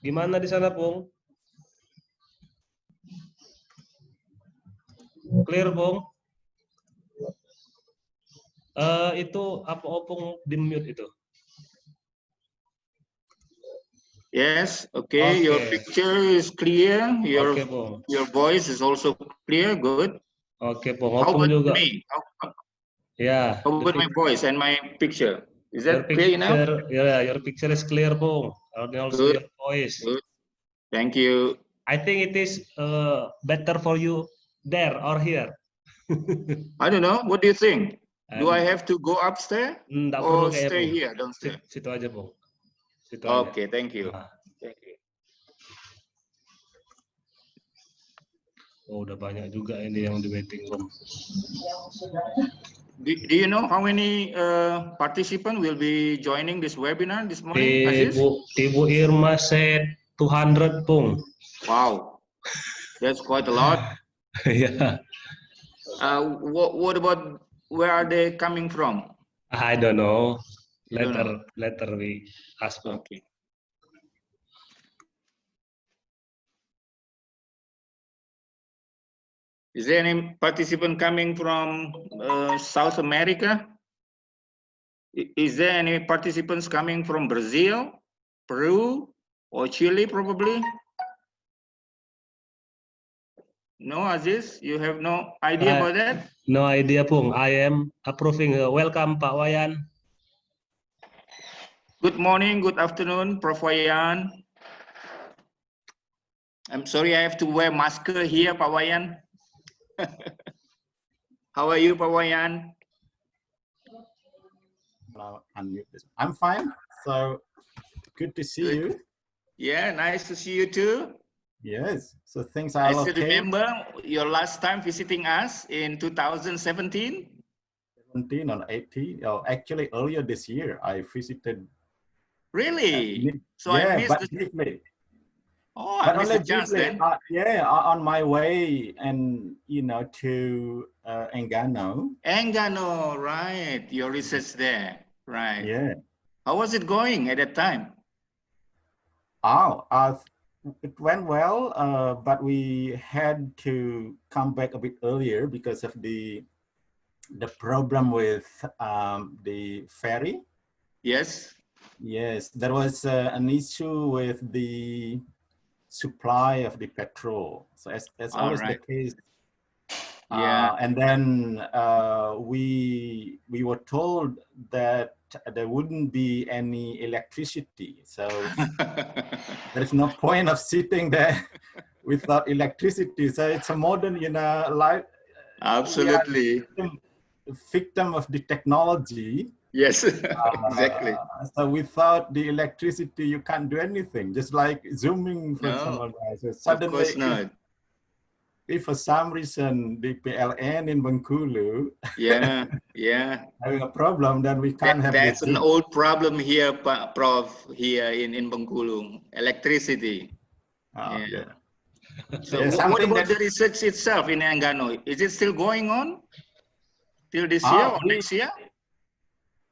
Gimana di sana, Pung? Clear, Pung? Itu apa Opung di mute itu? Yes, okay. Your picture is clear. Your Pung. your voice is also clear. Good. Pung. How Opung about juga. me? Yeah. How about my voice and my picture? Is that clear now? Yeah, your picture is clear, Pung. And also Good. your voice. Good. Thank you. I think it is better for you there or here. I don't know. What do you think? Do I have to go upstairs or stay here downstairs? Situ aja, Pung. Situ Okay, aja. thank you. Thank you. Oh, udah banyak juga ini yang di waiting room. Do you know how many participants will be joining this webinar this morning, Aziz? Ibu Irma said 200, Pung. Wow, that's quite a lot. Yeah. What about where are they coming from? I don't know. Later we ask. Okay. Is there any participant coming from South America? Is there any participants coming from Brazil, Peru, or Chile probably? No, Aziz, you have no idea about that? No idea, Pung. I am approving. Welcome, Pak Wayan. Good morning, good afternoon, Prof. Wayan. I'm sorry I have to wear mask here, Pak Wayan. How are you, Pak Wayan? I'm fine. So good to see you. Yeah, nice to see you too. Yes. So things are okay. I still remember your last time visiting us in 2017. 17 or 18. Oh, actually, earlier this year I visited. Really? So yeah, I missed but the... briefly. Oh, I missed the chance then. Yeah, on my way and to Enggano. Enggano, right? Your research there, right? Yeah. How was it going at that time? Oh, it went well, but we had to come back a bit earlier because of the problem with the ferry. Yes. Yes, there was an issue with the supply of the petrol. So as always the case. Yeah. And then we were told that there wouldn't be any electricity. So there's no point of sitting there without electricity. So it's a modern, life. Absolutely. Victim of the technology. Yes, exactly. So without the electricity, you can't do anything. Just like zooming from someone else. So suddenly, of course not. If for some reason the PLN in Bengkulu, having a problem, then we can't have. That's an old problem here, Prof. Here in Bengkulu, electricity. Yeah. So what about the research itself in Enggano? Is it still going on till this year or next year?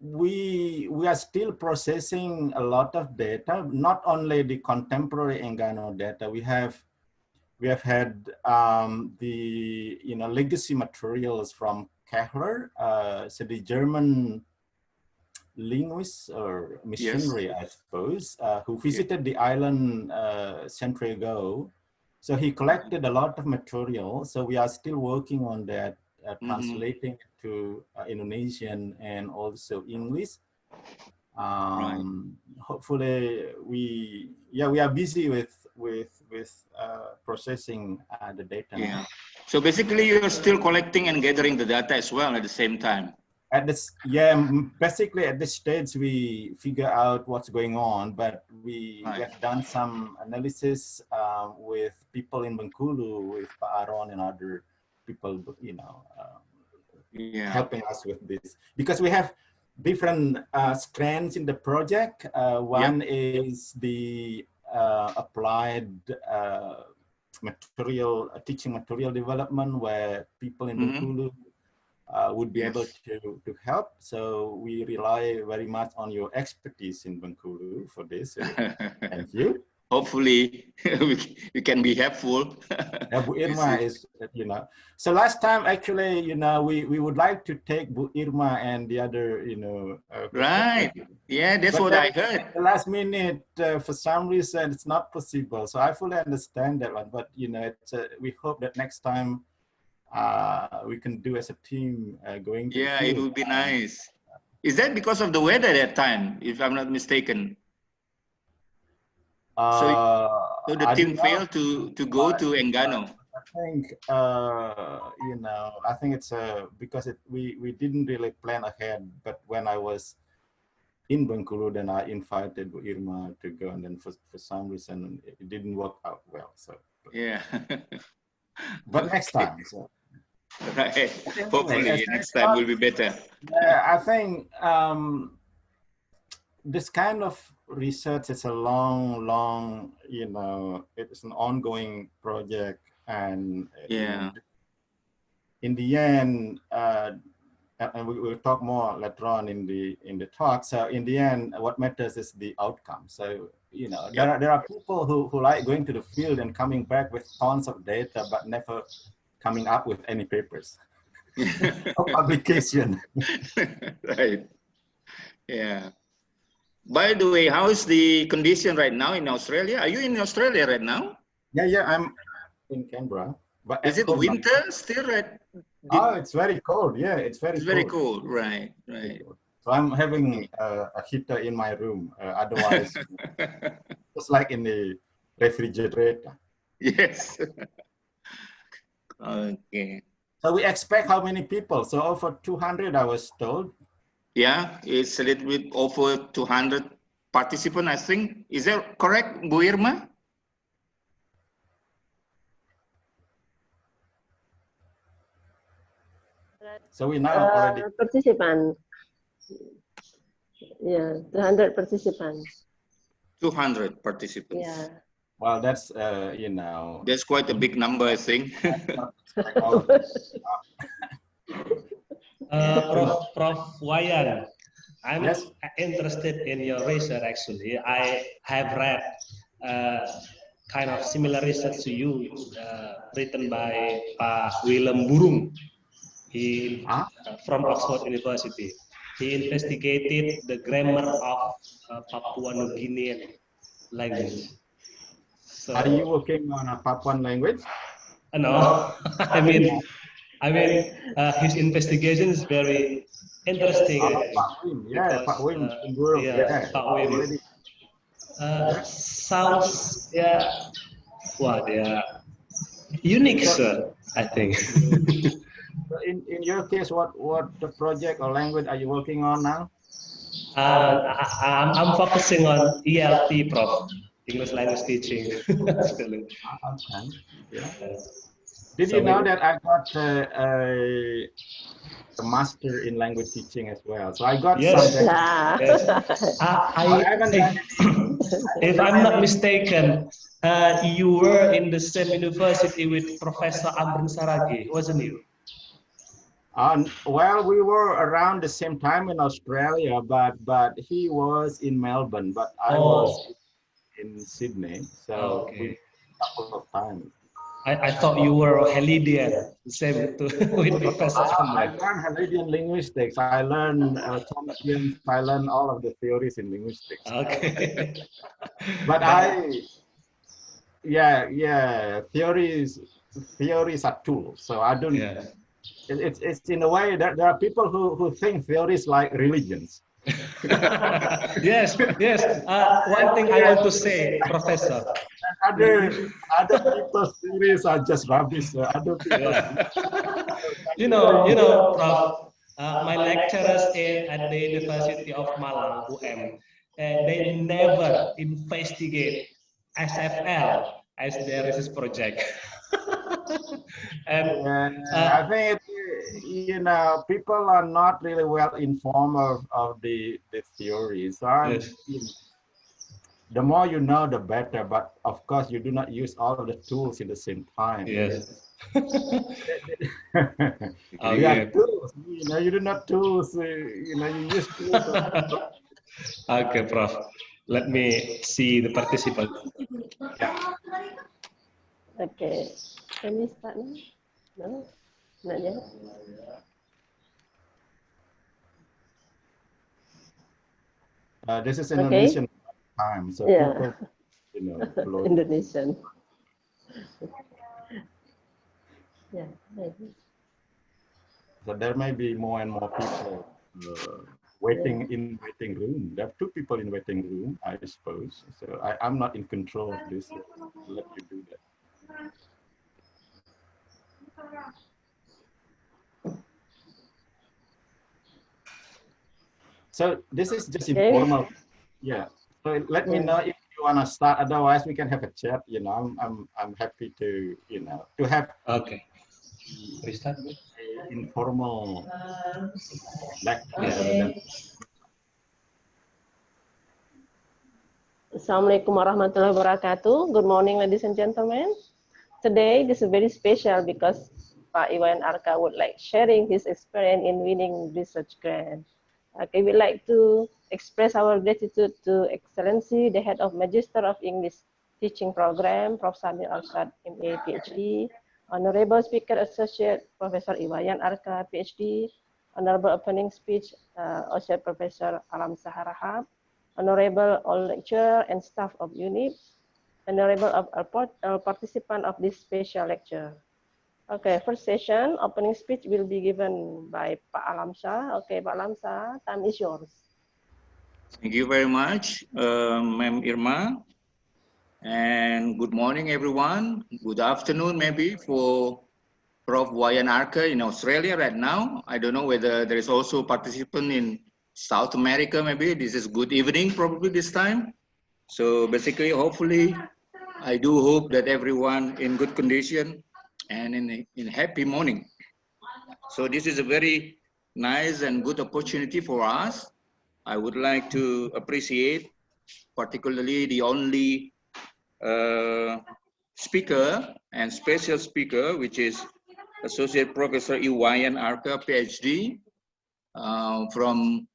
We are still processing a lot of data, not only the contemporary Enggano data. We have had the legacy materials from Kehler, so the German linguist or missionary, I suppose, who visited the island a century ago. So he collected a lot of material. So we are still working on that, translating to Indonesian and also English. Hopefully we are busy with processing the data. Yeah. So basically you're still collecting and gathering the data as well at the same time. Basically at this stage we figure out what's going on, but we have done some analysis with people in Bengkulu, with Pak Aron and other people, helping us with this, because we have different strands in the project. One is the applied teaching material development, where people in Bengkulu would be able to help. So we rely very much on your expertise in Bengkulu for this. Thank you. hopefully we can be helpful. Yeah, Bu Irma is, so last time actually, we would like to take Bu Irma and the other, Right. Yeah, that's what I heard. The last minute, for some reason, it's not possible. So I fully understand that one, but we hope that next time we can do as a team going to Yeah, the it field. would be nice. Is that because of the weather that time, if I'm not mistaken? So the team failed to go to Enggano. I think I think it's because we didn't really plan ahead. But when I was in Bengkulu, then I invited Bu Irma to go, and then for some reason it didn't work out well. So yeah. But next time. So. Right. Hopefully next time will be better. I think this kind of research is a long, it's an ongoing project, and yeah, in the end, and we will talk more later on in the talk. So in the end, what matters is the outcome. So there are people who like going to the field and coming back with tons of data, but never coming up with any papers of publication. Right. Yeah. By the way, how is the condition right now in Australia? Are you in Australia right now? Yeah, I'm in Canberra. But is it winter still? Right? Oh, it's very cold. Yeah, it's very cold. Right, right. So I'm having a heater in my room. Otherwise, just like in the refrigerator. Yes. Okay. So we expect how many people? So over 200, I was told. Yeah, it's a little bit over 200 participants, I think. Is that correct, Bu Irma? So we now already participants. Yeah, 200 participants. 200 participants. Yeah. Well, that's that's quite a big number, I think. Prof. Wayan, I'm interested in your research. Actually, I have read kind of similar research to you, written by Pak Willem Burung. He from Oxford University. He investigated the grammar of Papua New Guinean language. So, are you working on a Papuan language? No, I mean, his investigation is very interesting. Pak Wim. Sounds unique, sir. I think. In your case, what the project or language are you working on now? I'm focusing on ELT, Prof. English language teaching. Okay. Yeah. Did you know that I got a master in language teaching as well? So I got something. If I'm not mistaken, you were in the same university with Professor Amrin Saragi, wasn't you? Well, we were around the same time in Australia, but he was in Melbourne, but I was in Sydney. So we a couple of times. I thought you were Halidian, same with Professor Amrin. I learned Halidian linguistics. I learned Chomsky's. I learned all of the theories in linguistics. Okay. But theories are tools. So I don't. Yeah. It's in a way that there are people who think theories like religions. Yes. One thing I want to say, Professor. Other people's theories are just rubbish. Other people. You know, Prof. My lecturers at the University of Malang, UM, they never investigate SFL as their research project. And I think people are not really well informed of the theories. The more you know, the better. But of course, you do not use all of the tools at the same time. Yes. You have tools. You do not tools. You use tools. Okay, Prof. Let me see the participant. Okay. Can we start now? No? Not yet? This is Indonesian time, so Yeah. people, Indonesian. Yeah, maybe. So there may be more and more people waiting in waiting room. There are 2 people in waiting room, I suppose. So I'm not in control of this. Let you do that. So this is just informal. Yeah. So let me know if you want to start. Otherwise, we can have a chat. I'm happy to to have. Okay. We start. Informal lecture. Okay. Assalamualaikum warahmatullahi wabarakatuh. Good morning, ladies and gentlemen. Today, this is very special because Pak I Wayan Arka would like sharing his experience in winning research grant. Okay, we'd like to express our gratitude to Excellency, the Head of Magister of English Teaching Program, Prof. Samir Arshad, M.A., Ph.D., Honorable Speaker Associate, Professor I Wayan Arka, Ph.D., Honorable Opening Speech, Associate Professor Alamsyah Harahap, Honorable all lecturer and staff of UNIB, Honorable participant of this special lecture. Okay, first session, opening speech will be given by Pak Alamsyah. Okay, Pak Alamsyah, time is yours. Thank you very much, Ma'am Irma. And good morning, everyone. Good afternoon, maybe, for Prof. Wayan Arka in Australia right now. I don't know whether there is also a participant in South America, maybe. This is good evening, probably this time. So basically, hopefully, I do hope that everyone in good condition and in happy morning. So this is a very nice and good opportunity for us. I would like to appreciate particularly the only speaker and special speaker, which is Associate Professor I Wayan Arka, PhD, from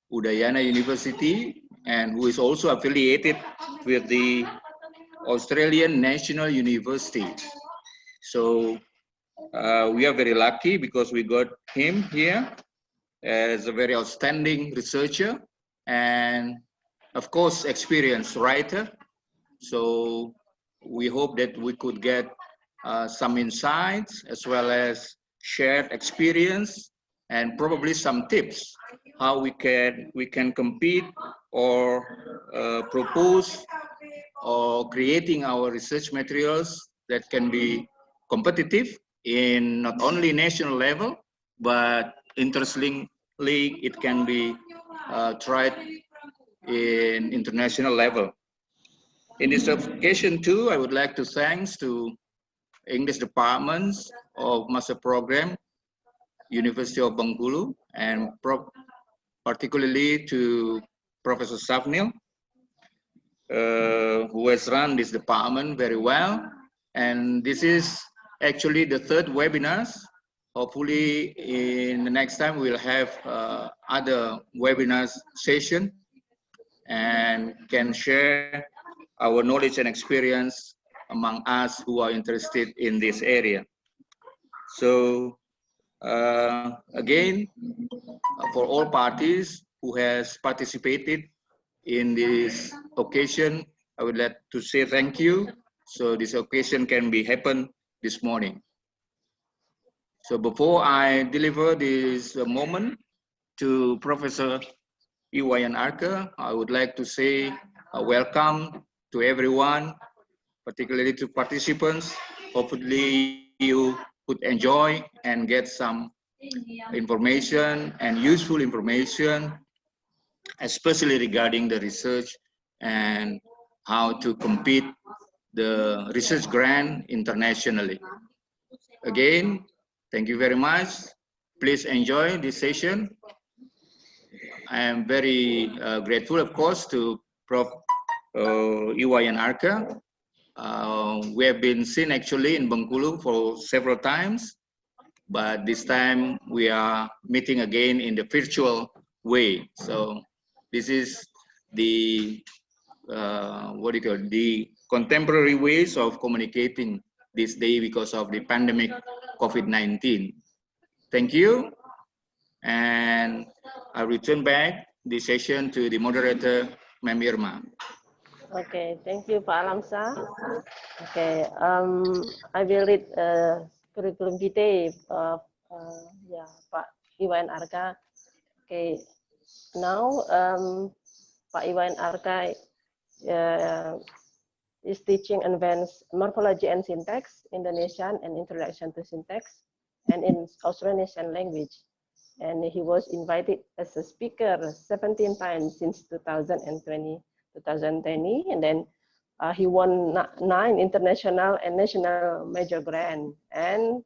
Udayana University, and who is also affiliated with the Australian National University. So we are very lucky because we got him here as a very outstanding researcher and, of course, experienced writer. So we hope that we could get some insights as well as shared experience and probably some tips how we can compete or propose or creating our research materials that can be competitive in not only national level, but interestingly, it can be tried in international level. In this occasion too, I would like to thanks to English departments of Master Program, University of Bengkulu, and particularly to Professor Safnil, who has run this department very well. And this is actually the 3rd webinar. Hopefully in the next time we'll have other webinars session and can share our knowledge and experience among us who are interested in this area. So again, for all parties who has participated in this occasion, I would like to say thank you. So this occasion can be happen this morning. So before I deliver this moment to Professor I Wayan Arka, I would like to say welcome to everyone, particularly to participants. Hopefully you could enjoy and get some information and useful information, especially regarding the research and how to compete the research grant internationally. Again, thank you very much. Please enjoy this session. I am very grateful, of course, to Prof. I Wayan Arka. We have been seen actually in Bengkulu for several times, but this time we are meeting again in the virtual way. So this is the the contemporary ways of communicating this day because of the pandemic COVID-19. Thank you. And I return back the session to the moderator, Ma'am Irma. Okay, thank you, Pak Alamsyah. Okay, I will read curriculum vitae of Pak I Wayan Arka. Okay, now Pak I Wayan Arka is teaching advanced morphology and syntax, Indonesian and introduction to syntax, and in Austronesian language. And he was invited as a speaker 17 times since 2020, and then he won 9 international and national major grants and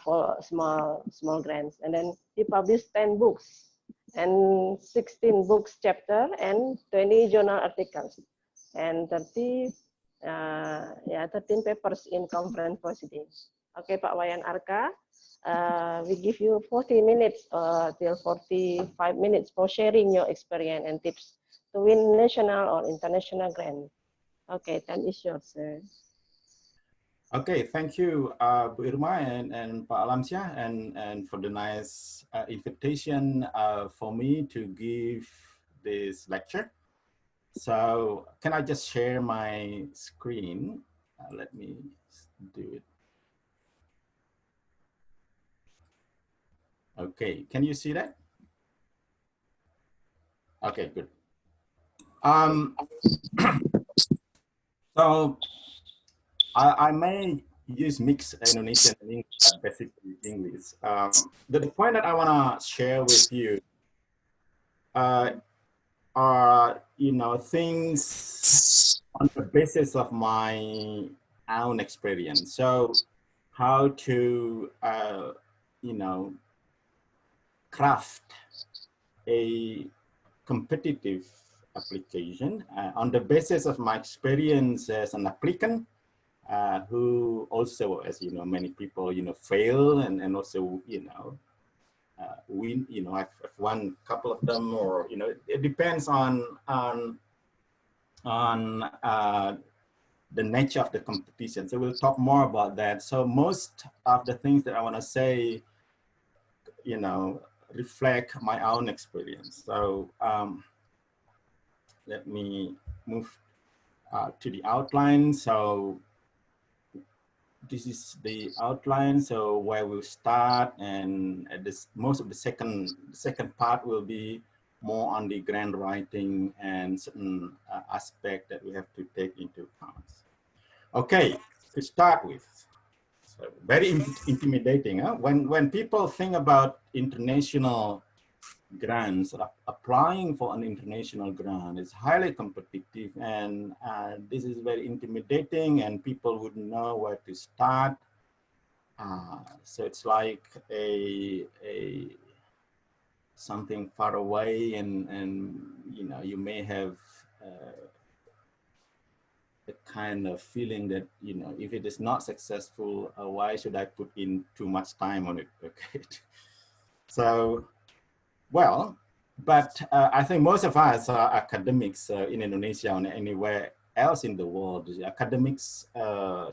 for small grants. And then he published 10 books and 16 books chapter and 20 journal articles and 13 papers in conference proceedings. Okay, Pak Wayan Arka, we give you 40 minutes till 45 minutes for sharing your experience and tips to win national or international grant. Okay, time is yours, sir. Okay, thank you, Bu Irma and Pak Alamsyah, and for the nice invitation for me to give this lecture. So, can I just share my screen? Let me do it. Okay, can you see that? Okay, good. So I may use mixed Indonesian and English, but basically English. The point that I want to share with you are, things on the basis of my own experience. So how to, craft a competitive application on the basis of my experience as an applicant who also, as you know, many people, fail and also, win, I've won a couple of them, or, it depends on the nature of the competition. So we'll talk more about that. So most of the things that I want to say, reflect my own experience. So let me move to the outline. So this is the outline. So where we'll start, and at this, most of the second part will be more on the grant writing and certain aspect that we have to take into account. Okay, to start with, so very intimidating. Huh? When people think about international grants, applying for an international grant is highly competitive, and this is very intimidating, and people wouldn't know where to start. So it's like something far away, and you may have a kind of feeling that, if it is not successful, why should I put in too much time on it? Okay. So, well, but I think most of us are academics in Indonesia or anywhere else in the world. Academics, so,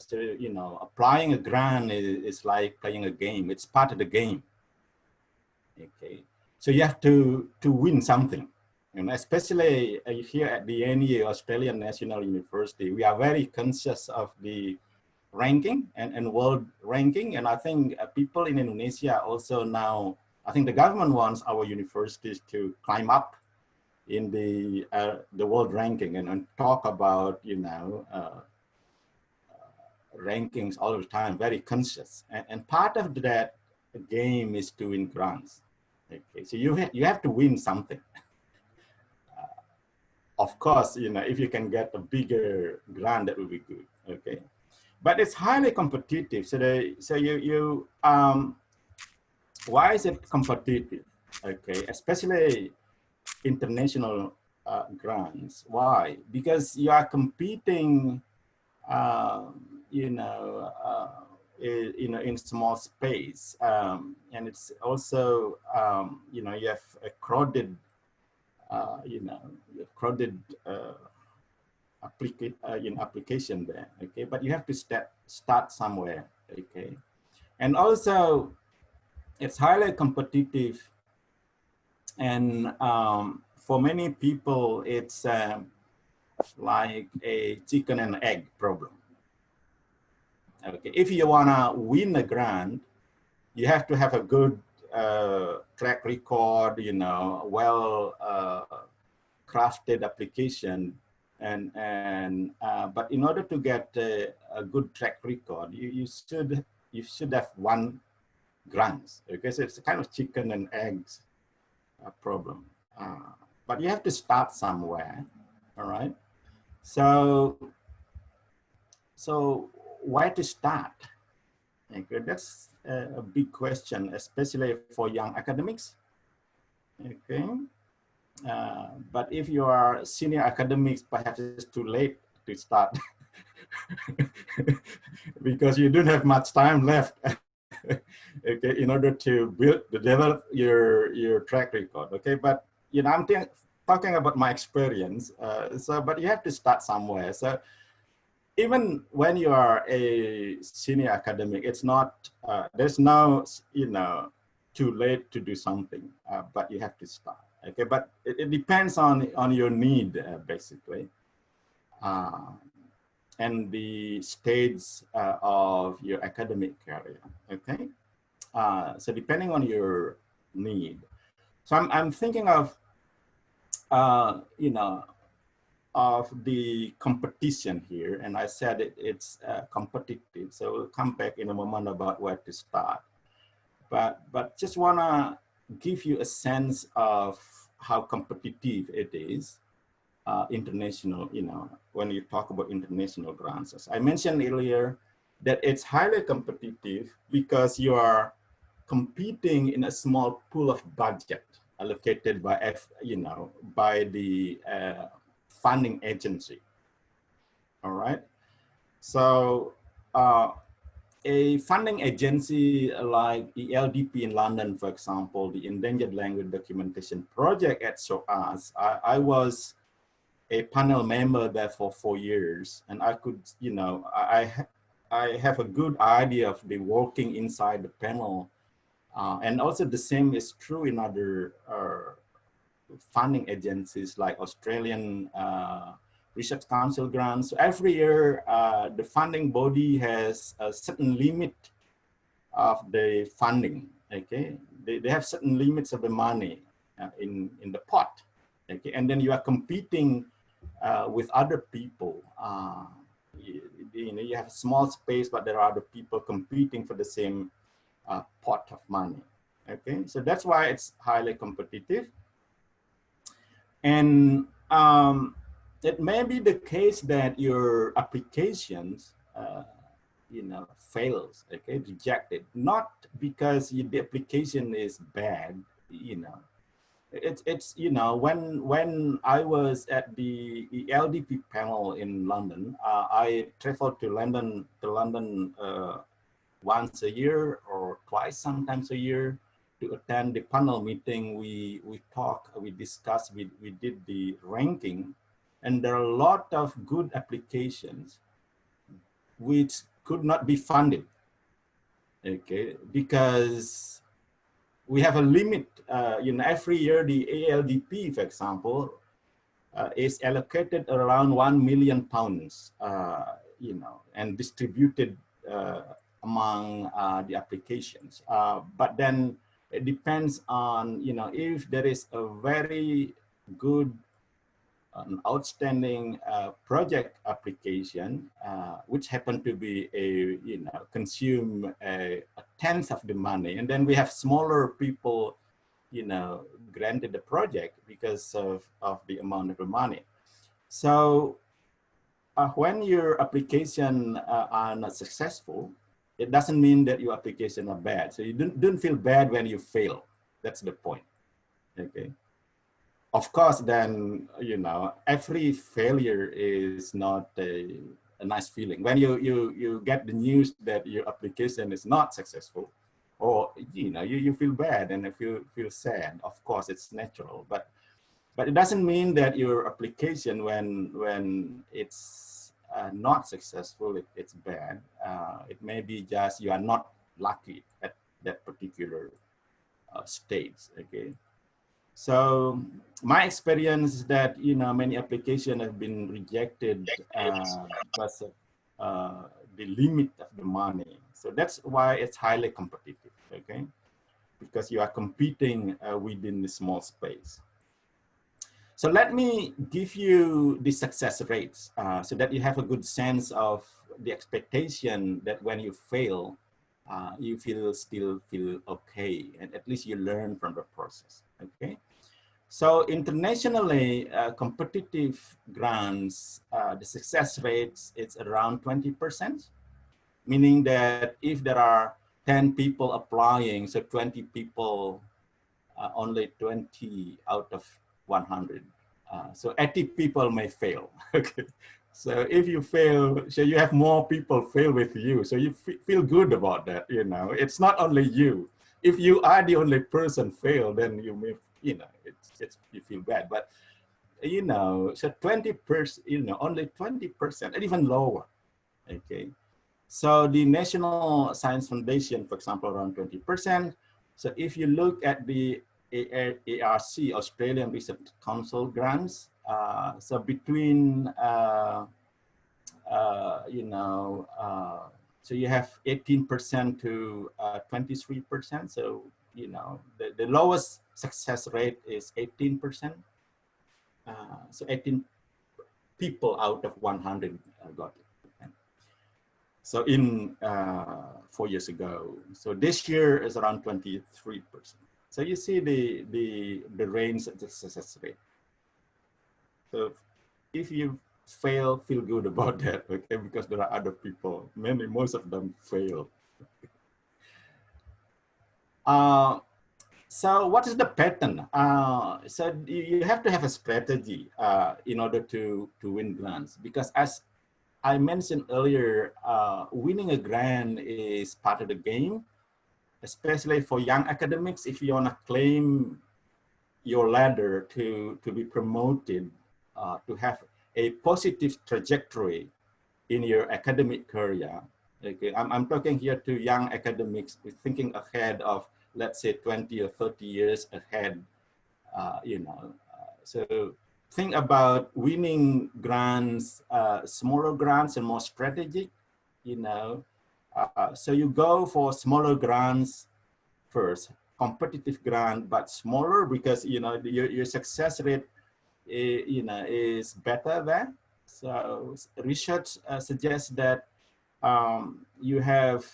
applying a grant is like playing a game. It's part of the game. Okay, so you have to win something. Especially here at the UNIB, Australian National University, we are very conscious of the ranking and world ranking. And I think people in Indonesia also now, I think the government wants our universities to climb up in the world ranking and talk about, rankings all the time, very conscious. And part of that game is to win grants. Okay, so you have to win something. Of course, if you can get a bigger grant, that would be good. Okay, but it's highly competitive. So why is it competitive? Okay, especially international grants. Why? Because you are competing, in small space, and it's also, you have a crowded you know, crowded application there, okay? But you have to start somewhere, okay? And also, it's highly competitive, and for many people, it's like a chicken and egg problem. Okay, if you wanna win a grant, you have to have a good track record, you know, well crafted application, and but in order to get a good track record, you should have won grants. Okay, so it's a kind of chicken and eggs problem. But you have to start somewhere. All right. So where to start? Okay, that's a big question, especially for young academics. Okay, but if you are senior academics, perhaps it's too late to start because you don't have much time left. Okay, in order to develop your track record. Okay, but you know, I'm talking about my experience. But you have to start somewhere. So even when you are a senior academic, it's not, there's no, you know, too late to do something, but you have to start, okay? But it depends on your need, basically, and the stage of your academic career, okay? So depending on your need. So I'm thinking of, you know, of the competition here, and I said it's competitive. So we'll come back in a moment about where to start. But just wanna give you a sense of how competitive it is, international, you know, when you talk about international grants. As I mentioned earlier, that it's highly competitive because you are competing in a small pool of budget allocated by, you know, by the funding agency. All right. So a funding agency like the LDP in London, for example, the Endangered Language Documentation Project at SOAS, I was a panel member there for 4 years, and I could, you know, I have a good idea of the working inside the panel. And also the same is true in other funding agencies like Australian Research Council grants. So every year, the funding body has a certain limit of the funding, okay? They have certain limits of the money in the pot, okay? And then you are competing with other people. You know, you have a small space, but there are other people competing for the same pot of money, okay? So that's why it's highly competitive. And it may be the case that your applications, you know, fails, okay, rejected, not because the application is bad, you know. It's you know, when I was at the LDP panel in London, I traveled to London once a year or twice, sometimes a year, to attend the panel meeting. We talk, we discuss, we did the ranking, and there are a lot of good applications which could not be funded, okay, because we have a limit. You know, every year the ALDP, for example, is allocated around £1 million, you know, and distributed among the applications. But then it depends on, you know, if there is a very good, an outstanding project application, which happen to be you know, consume a tenth of the money, and then we have smaller people, you know, granted the project because of the amount of the money. So when your application are not successful, it doesn't mean that your application are bad. So you don't feel bad when you fail. That's the point, okay? Of course, then, you know, every failure is not a nice feeling. When you get the news that your application is not successful, or, you know, you feel bad and you feel sad. Of course, it's natural. But But it doesn't mean that your application, when it's not successful, it's bad. It may be just you are not lucky at that particular stage. Okay. So my experience is that, you know, many applications have been rejected because of the limit of the money. So that's why it's highly competitive, okay? Because you are competing within the small space. So let me give you the success rates so that you have a good sense of the expectation that when you fail, you still feel okay, and at least you learn from the process, okay? So internationally, competitive grants, the success rates, it's around 20%, meaning that if there are 10 people applying, so 20 people, only 20 out of 100. So 80 people may fail, okay? So if you fail, so you have more people fail with you. So you feel good about that, you know. It's not only you. If you are the only person fail, then you may, you know, you feel bad. But, you know, so 20%, you know, only 20% and even lower, okay? So the National Science Foundation, for example, around 20%. So if you look at the ARC, Australian Research Council grants, so between, you know, so you have 18% to 23%. So, you know, the lowest success rate is 18%. So 18 people out of 100 got it. Okay. So in 4 years ago. So this year is around 23%. So you see the range of the success rate. So if you fail, feel good about that, okay? Because there are other people, most of them fail. So what is the pattern? So you have to have a strategy in order to win grants, because as I mentioned earlier, winning a grant is part of the game, especially for young academics. If you want to claim your ladder to be promoted, to have a positive trajectory in your academic career. Okay, I'm talking here to young academics thinking ahead of, let's say, 20 or 30 years ahead, you know. So think about winning grants, smaller grants and more strategic, you know. So you go for smaller grants first, competitive grant, but smaller, because, you know, your success rate, you know, is better there. So research suggests that you have,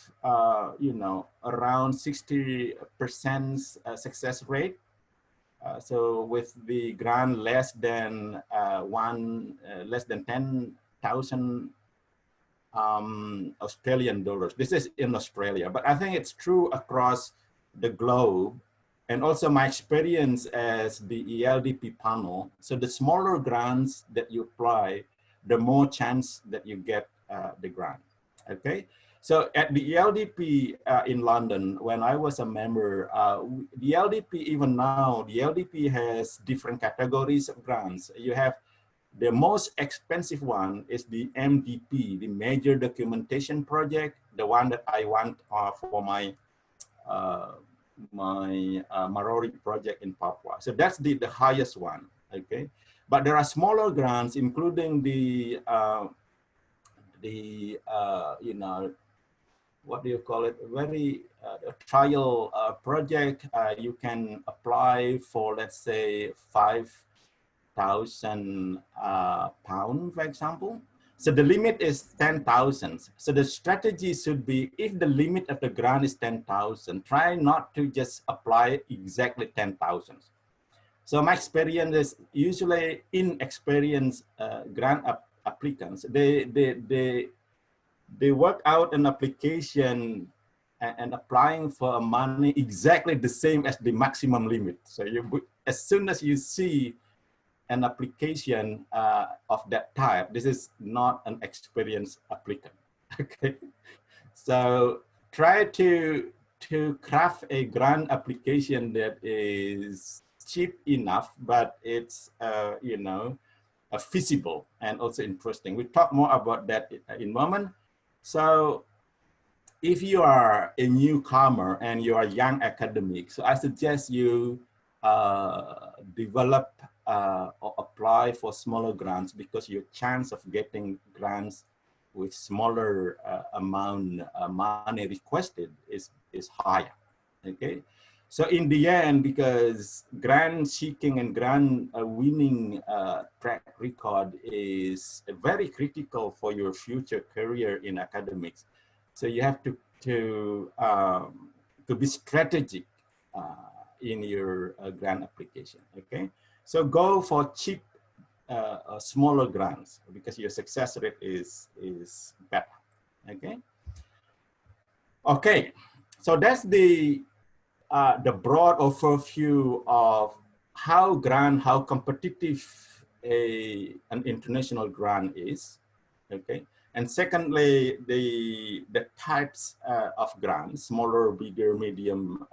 you know, around 60% success rate. So with the grant less than less than 10,000 Australian dollars. This is in Australia, but I think it's true across the globe. And also my experience as the ELDP panel. So the smaller grants that you apply, the more chance that you get the grant, okay? So at the ELDP in London, when I was a member, the ELDP, even now, the ELDP has different categories of grants. You have the most expensive one is the MDP, the Major Documentation Project, the one that I want for my Marori project in Papua. So that's the highest one, okay? But there are smaller grants, including the you know, what do you call it? Very trial project. You can apply for, let's say, 5,000 pounds, for example. So the limit is 10,000. So the strategy should be, if the limit of the grant is 10,000, try not to just apply exactly 10,000. So my experience is usually inexperienced grant applicants, they work out an application and applying for money exactly the same as the maximum limit. So as soon as you see an application of that type, this is not an experienced applicant, okay? So try to craft a grant application that is cheap enough, but it's, you know, feasible and also interesting. We'll talk more about that in a moment. So if you are a newcomer and you are young academic, so I suggest you develop or apply for smaller grants, because your chance of getting grants with smaller amount money requested is higher. Okay, so in the end, because grant seeking and grant winning track record is very critical for your future career in academics, so you have to be strategic in your grant application. Okay, so go for cheap, smaller grants, because your success rate is better. Okay. Okay, so that's the broad overview of how competitive an international grant is. Okay, and secondly, the types of grants: smaller, bigger, medium,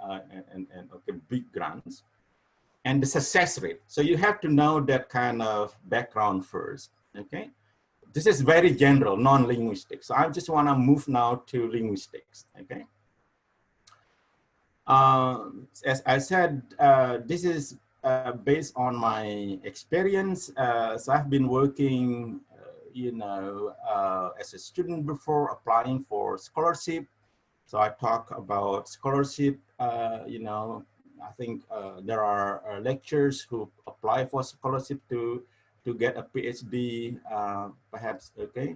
and okay, big grants, and the success rate. So you have to know that kind of background first. Okay, this is very general, non-linguistics. So I just want to move now to linguistics. Okay. As I said, this is based on my experience. So I've been working, you know, as a student before, applying for scholarship. So I talk about scholarship. You know, I think there are lecturers who apply for scholarship to get a PhD, perhaps. Okay.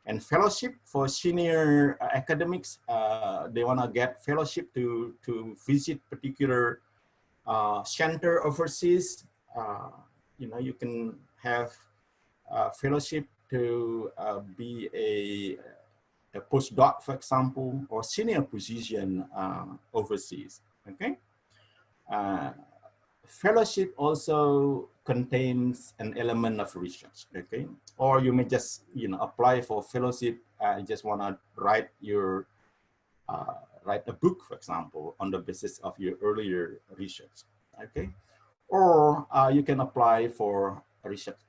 And fellowship for senior academics, they want to get fellowship to visit particular center overseas. You know, you can have fellowship to be a postdoc, for example, or senior position overseas. Okay. Fellowship also contains an element of research. Okay, or you may just, you know, apply for fellowship. You just want to write your write a book, for example, on the basis of your earlier research. Okay, or you can apply for research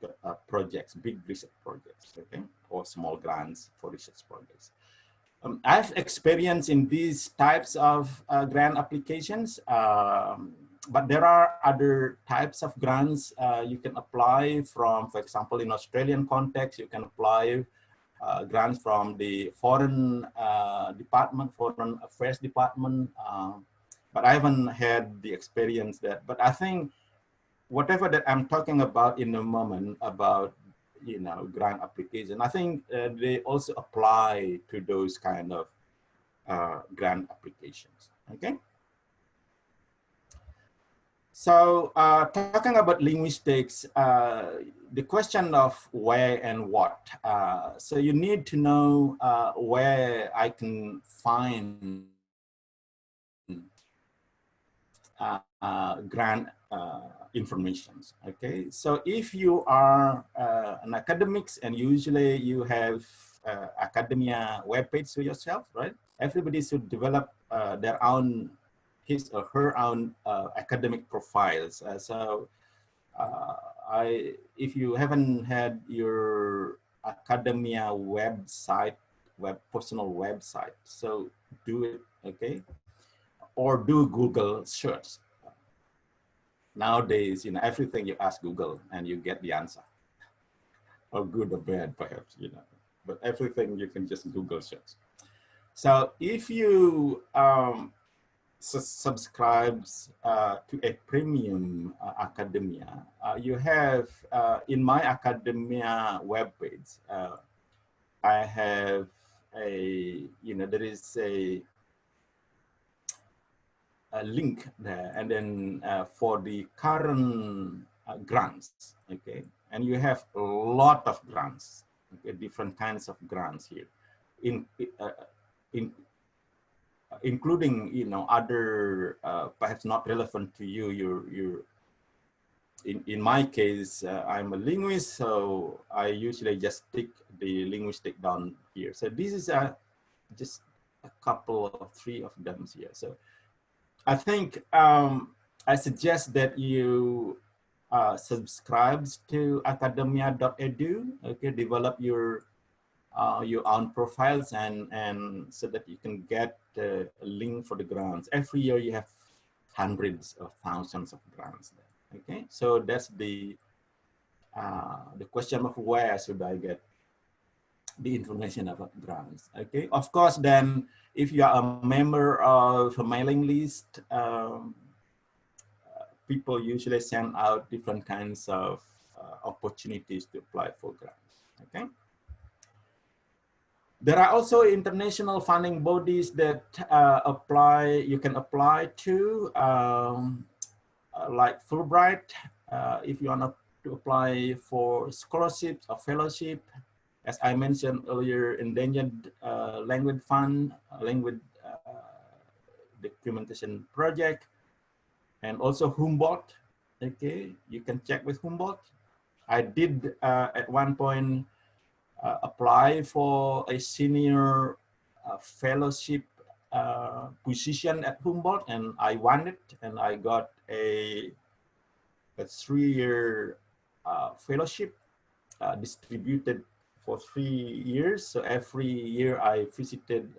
projects, big research projects. Okay, or small grants for research projects. I've experienced in these types of grant applications. But there are other types of grants you can apply from. For example, in Australian context, you can apply grants from the foreign affairs department. But I haven't had the experience that. But I think whatever that I'm talking about in a moment about, you know, grant application, I think they also apply to those kind of grant applications. Okay. So talking about linguistics, the question of where and what. So you need to know where I can find grant informations. Okay, so if you are an academics and usually you have academia webpage for yourself, right? Everybody should develop their own, his or her own academic profiles. If you haven't had your academia website, personal website, so do it. Okay, or do Google search. Nowadays, you know, everything you ask Google and you get the answer, or good or bad, perhaps, you know, but everything you can just Google search. So if you subscribes to a premium academia, you have in my academia webpage, I have a, you know, there is a link there, and then for the current grants. Okay, and you have a lot of grants, okay, different kinds of grants here, including, you know, other perhaps not relevant to you. In my case, I'm a linguist, so I usually just stick the linguistic down here. So this is just a couple of 3 of them here. So I think I suggest that you subscribe to academia.edu. Okay, develop your own profiles and so that you can get a link for the grants. Every year you have hundreds of thousands of grants. Okay, so that's the question of where should I get the information about grants. Okay, of course, then if you are a member of a mailing list, people usually send out different kinds of opportunities to apply for grants. Okay. There are also international funding bodies that you can apply to, like Fulbright, if you want to apply for scholarships or fellowship. As I mentioned earlier, Endangered Language Fund, Language Documentation Project, and also Humboldt. Okay, you can check with Humboldt. I did at one point apply for a senior fellowship position at Humboldt, and I won it, and I got a 3-year fellowship distributed for 3 years. So every year I visited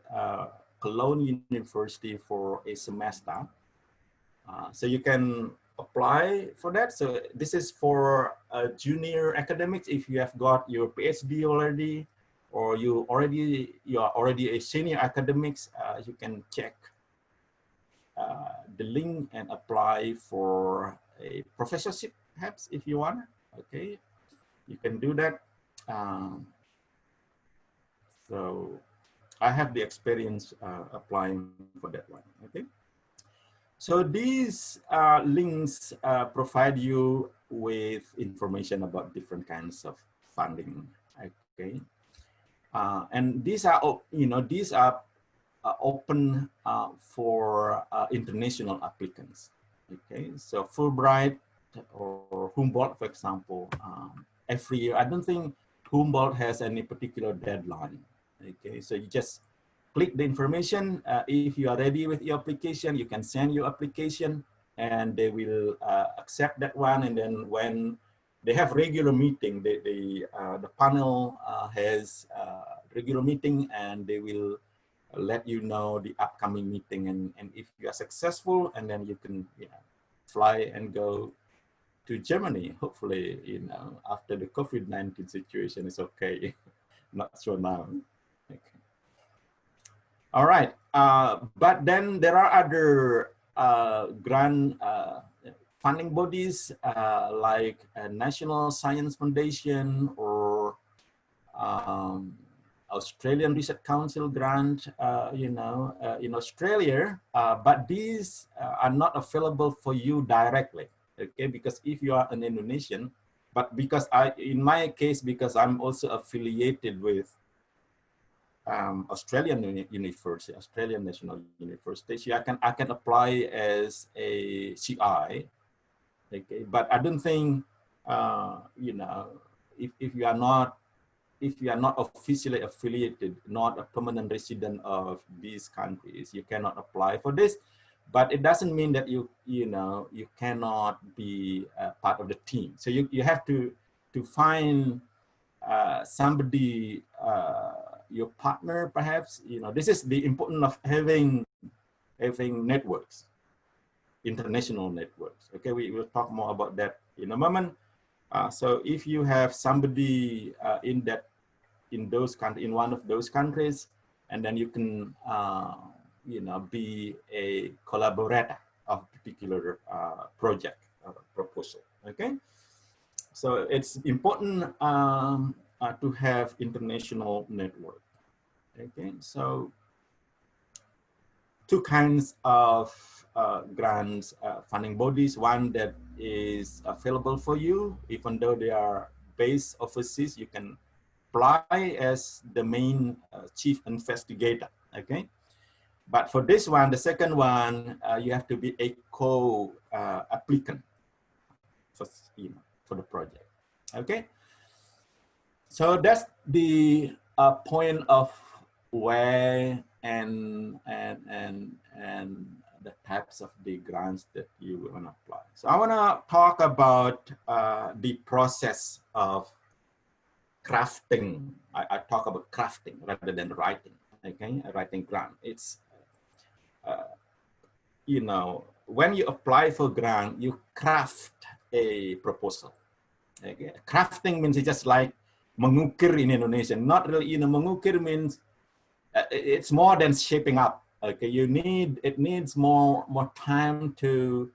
Cologne University for a semester. So you can apply for that. So this is for junior academics. If you have got your PhD already, or you are already a senior academics, you can check the link and apply for a professorship, perhaps, if you want. Okay, you can do that. So I have the experience applying for that one. Okay. So these links provide you with information about different kinds of funding. Okay, and these are open for international applicants. Okay, so Fulbright or Humboldt, for example, every year. I don't think Humboldt has any particular deadline. Okay, so you just click the information. If you are ready with your application, you can send your application and they will accept that one. And then when they have regular meeting, the panel has regular meeting, and they will let you know the upcoming meeting. And if you are successful, and then you can fly and go to Germany, hopefully, after the COVID-19 situation is okay. Not sure now. Okay. All right, but then there are other grant funding bodies like a National Science Foundation or Australian Research Council grant, in Australia, but these are not available for you directly, okay? Because if you are an Indonesian, but because in my case, because I'm also affiliated with Australian University, Australian National University, so I can apply as a CI, okay? But I don't think, if you are not officially affiliated, not a permanent resident of these countries, you cannot apply for this. But it doesn't mean that you cannot be part of the team. So you have to find somebody, your partner, perhaps. This is the importance of having networks, international networks. Okay, we will talk more about that in a moment. So if you have somebody in one of those countries, and then you can be a collaborator of a particular project or proposal. Okay, so it's important to have international network. Okay, so two kinds of grants funding bodies. One that is available for you, even though they are based overseas, you can apply as the main chief investigator. Okay, but for this one, the second one, you have to be a co-applicant for the project. Okay, so that's the point of where and the types of the grants that you want to apply. So I want to talk about the process of crafting. I talk about crafting rather than writing. Okay, writing grant. It's you know, when you apply for grant, you craft a proposal. Okay. Crafting means it's just like mengukir in Indonesian. Not really, you know, mengukir means it's more than shaping up. Okay, it needs more time to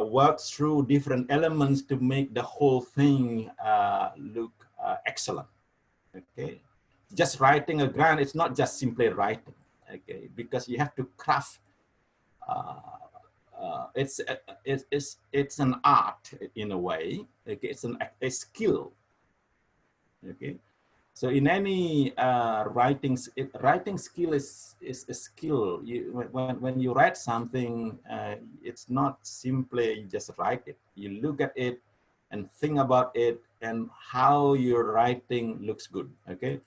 work through different elements to make the whole thing look excellent. Okay, just writing a grant, it's not just simply writing. Okay, because you have to craft. It's an art in a way. Okay, it's a skill. Okay, so in any writing skill is a skill. When you write something, it's not simply just write it. You look at it and think about it and how your writing looks good. Okay,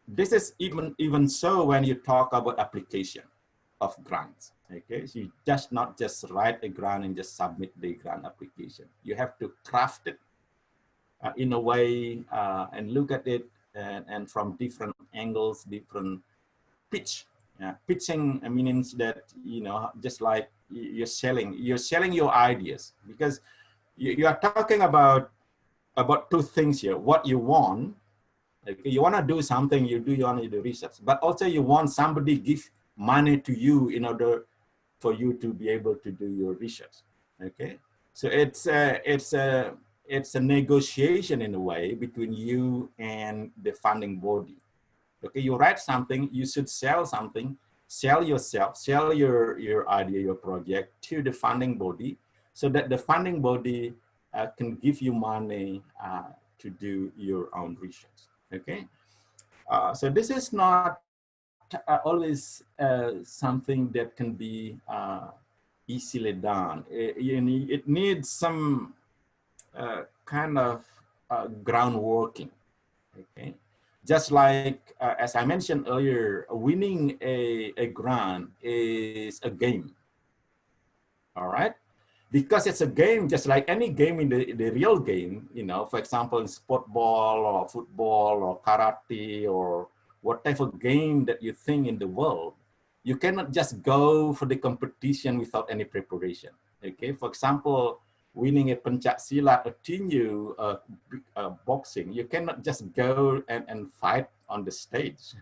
this is even so when you talk about application of grants. Okay, so you just not just write a grant and just submit the grant application. You have to craft it in a way and look at it and from different angles, different pitch. Pitching means that, you know, just like you're selling your ideas, because you are talking about two things here. What you want, okay, you want to do something, you want to do research, but also you want somebody give money to you in order for you to be able to do your research. Okay, so it's a negotiation in a way between you and the funding body. Okay, you write something, you should sell something, sell yourself, sell your idea, your project to the funding body, so that the funding body can give you money to do your own research. Okay, so this is not always something that can be easily done. It needs some kind of groundworking. Okay, just like as I mentioned earlier, winning a grant is a game. All right, because it's a game, just like any game in the real game. You know, for example, in football or football or karate or whatever game that you think in the world, you cannot just go for the competition without any preparation. Okay, for example, winning a pencak silat, a tinju, boxing, you cannot just go and fight on the stage.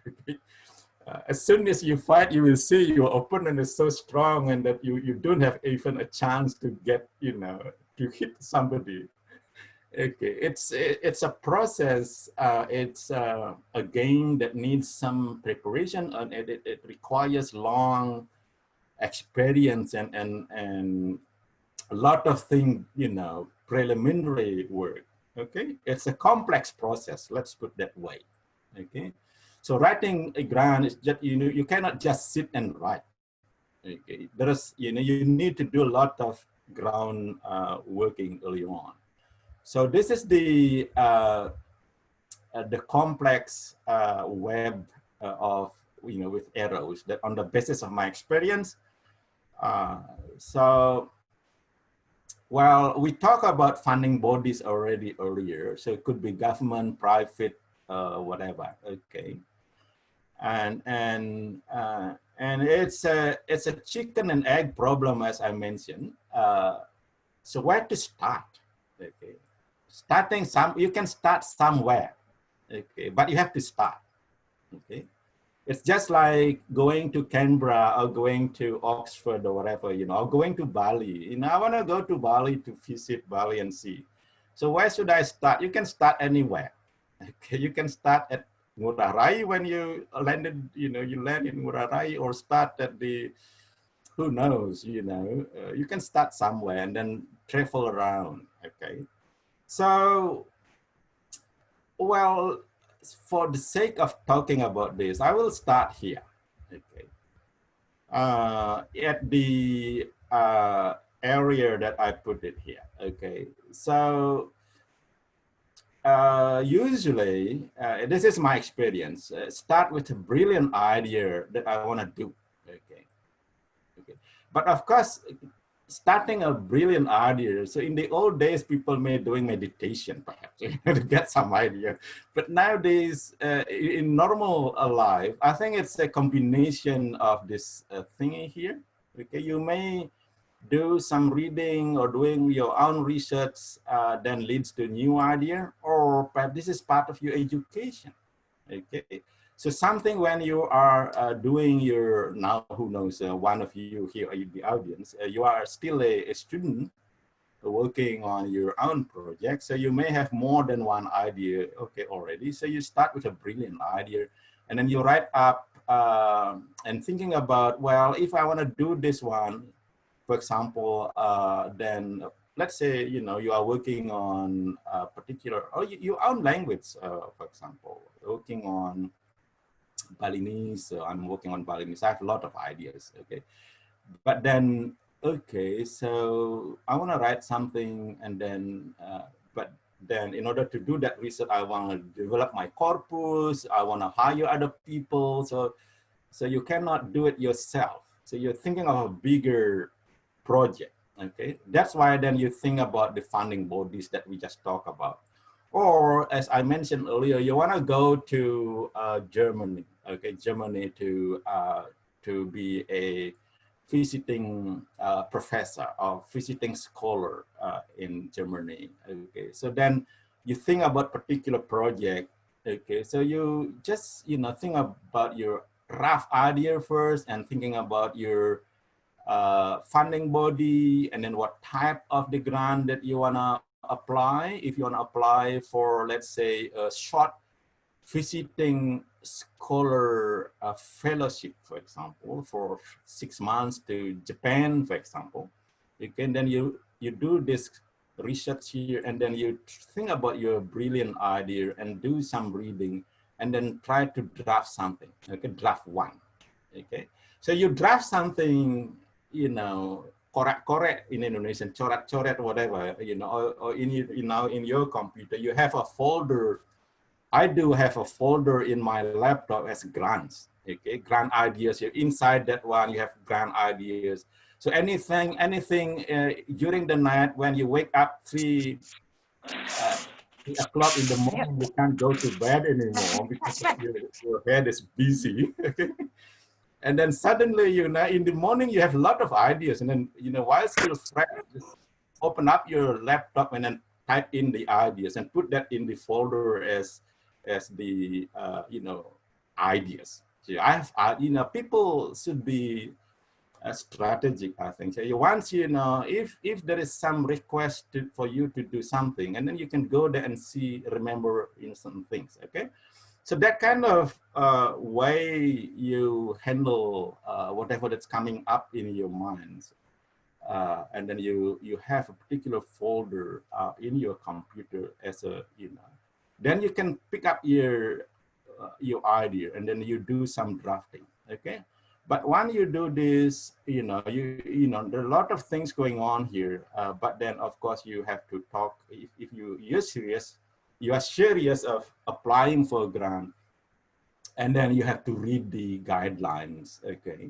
As soon as you fight, you will see your opponent is so strong and that you don't have even a chance to get, you know, to hit somebody. Okay, it's a process. It's a game that needs some preparation, and it requires long experience and a lot of things, you know, preliminary work. Okay, it's a complex process. Let's put that way. Okay, so writing a grant is just, you know, you cannot just sit and write. Okay, there's, you know, you need to do a lot of ground working early on. So this is the complex web of, you know, with arrows that on the basis of my experience. So, well, we talked about funding bodies already earlier. So it could be government, private, whatever. Okay, and it's a chicken and egg problem, as I mentioned. So where to start? Okay. You can start somewhere, okay, but you have to start. Okay, it's just like going to Canberra or going to Oxford or whatever, you know, or going to Bali. You know, I want to go to Bali to visit Bali and see. So where should I start? You can start anywhere. Okay, you can start at Ngurah Rai when you landed, you know, you land in Ngurah Rai, or start at the, who knows, you know, you can start somewhere and then travel around. Okay. So, well, for the sake of talking about this, I will start here. Okay. At the area that I put it here. Okay. So, usually, this is my experience. Start with a brilliant idea that I want to do. Okay. Okay, but of course, starting a brilliant idea. So in the old days, people may doing meditation perhaps to get some idea. But nowadays, in normal life, I think it's a combination of this thingy here. Okay, you may do some reading or doing your own research, then leads to new idea, or perhaps this is part of your education. Okay, so something when you are doing your, now who knows, one of you here in the audience, you are still a student working on your own project. So you may have more than one idea, okay, already. So you start with a brilliant idea and then you write up and thinking about, well, if I want to do this one, for example, then let's say, you know, you are working on a particular, or your own language, for example, working on Balinese. I'm working on Balinese. I have a lot of ideas, okay? But then, okay, so I want to write something and then, but then in order to do that research, I want to develop my corpus. I want to hire other people. So you cannot do it yourself. So you're thinking of a bigger project, okay? That's why then you think about the funding bodies that we just talked about. Or as I mentioned earlier, you want to go to Germany, okay? Germany to be a visiting professor or visiting scholar in Germany, okay? So then you think about particular project, okay? So you just, you know, think about your rough idea first and thinking about your funding body and then what type of the grant that you want to apply. If you want to apply for, let's say, a short visiting scholar fellowship, for example, for 6 months to Japan, for example, you can then you do this research here and then you think about your brilliant idea and do some reading and then try to draft something, okay, draft one, okay. So you draft something, you know, korek in Indonesian, coret, whatever, you know, or in, you know, in your computer, you have a folder. I do have a folder in my laptop as grants, okay, grant ideas here. Inside that one, you have grant ideas. So anything during the night when you wake up 3 o'clock in the morning, you can't go to bed anymore because your head is busy. Okay? And then suddenly, you know, in the morning, you have a lot of ideas. And then, you know, while still fresh, just open up your laptop and then type in the ideas and put that in the folder as the, you know, ideas. So I have, you know, people should be strategic, I think. So once, you know, if there is some request for you to do something, and then you can go there and see, remember, you know, some things, okay? So that kind of way you handle whatever that's coming up in your minds. And then you have a particular folder in your computer as a, you know, then you can pick up your idea and then you do some drafting, okay? But when you do this, you know, there are a lot of things going on here, but then of course you have to talk, if you're serious, you are serious of applying for a grant, and then you have to read the guidelines, okay?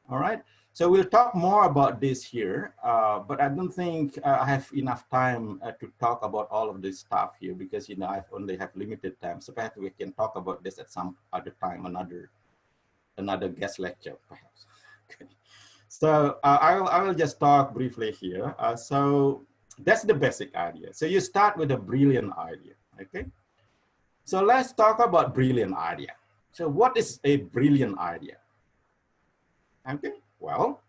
All right, so we'll talk more about this here, but I don't think I have enough time to talk about all of this stuff here because, you know, I only have limited time, so perhaps we can talk about this at some other time, another guest lecture, perhaps. Okay. So I will just talk briefly here. So that's the basic idea. So you start with a brilliant idea, okay? So let's talk about brilliant idea. So what is a brilliant idea? Okay, well,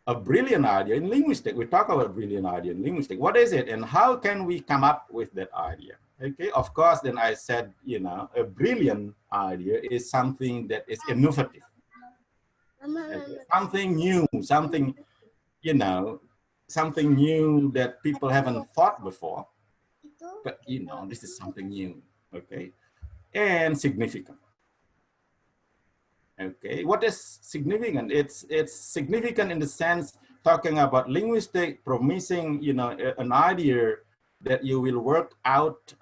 a brilliant idea in linguistics, we talk about brilliant idea in linguistics. What is it and how can we come up with that idea? Okay, of course, then I said, you know, a brilliant idea is something that is innovative. Okay? Something new, something, you know, something new that people haven't thought before. But, you know, this is something new, okay? And significant. Okay, what is significant? It's significant in the sense talking about linguistics, promising, you know, an idea that you will work out,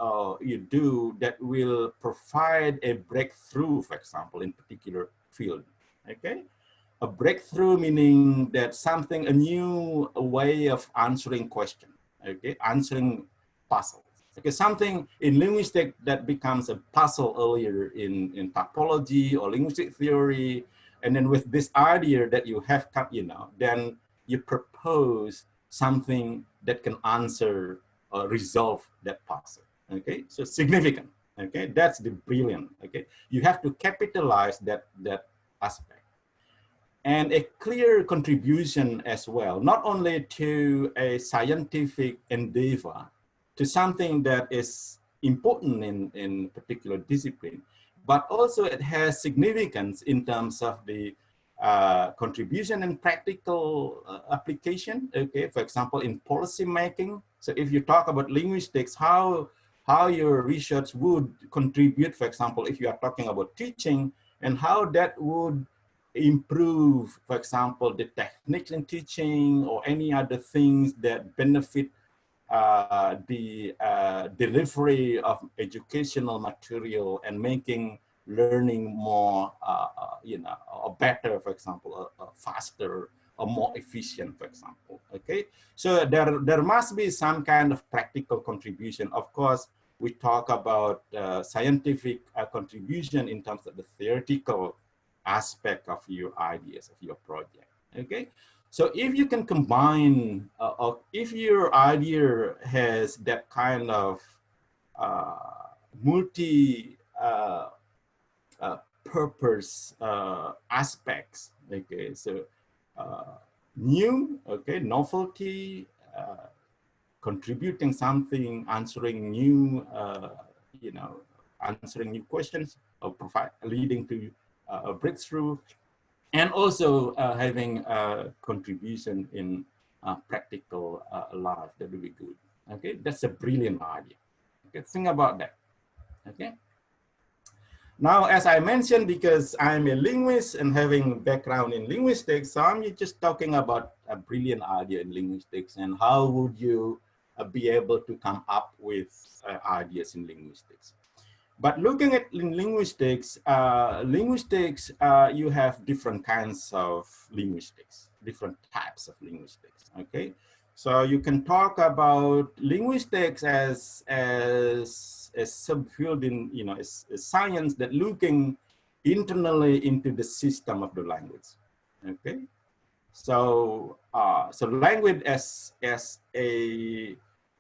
you do that will provide a breakthrough, for example, in particular field, okay? A breakthrough meaning that something, a new way of answering question, okay, answering puzzles. Okay, something in linguistics that becomes a puzzle earlier in typology or linguistic theory, and then with this idea that you have, you know, then you propose something that can answer or resolve that puzzle. Okay, so significant. Okay, that's the brilliant. Okay, you have to capitalize that aspect. And a clear contribution as well, not only to a scientific endeavor, to something that is important in particular discipline, but also it has significance in terms of the contribution and practical application. Okay, for example, in policy making. So if you talk about linguistics, how your research would contribute, for example, if you are talking about teaching, and how that would improve, for example, the techniques in teaching or any other things that benefit the delivery of educational material and making learning more, you know, or better, for example, faster or more efficient, for example. Okay, so there must be some kind of practical contribution. Of course, we talk about scientific contribution in terms of the theoretical aspect of your ideas, of your project. Okay, so if you can combine, or if your idea has that kind of multi purpose aspects, okay, so new, okay, novelty, contributing something, answering new, you know, answering new questions, or leading to a breakthrough, and also having a contribution in practical life, that would be good. Okay, that's a brilliant idea. Okay, think about that. Okay. Now, as I mentioned, because I'm a linguist and having background in linguistics, so I'm just talking about a brilliant idea in linguistics and how would you be able to come up with ideas in linguistics. But looking at linguistics, you have different kinds of linguistics, different types of linguistics, okay? So you can talk about linguistics as a subfield in, you know, as science that looking internally into the system of the language, okay? So, so language as a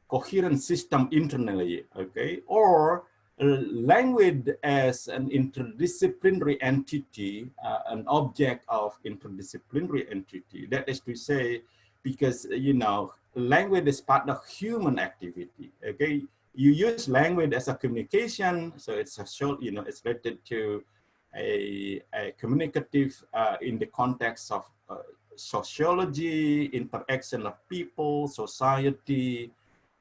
coherent system internally, okay? Or language as an interdisciplinary entity, an object of interdisciplinary entity. That is to say, because, you know, language is part of human activity, okay? You use language as a communication, so it's a short, you know, it's related to a communicative in the context of sociology, interaction of people, society,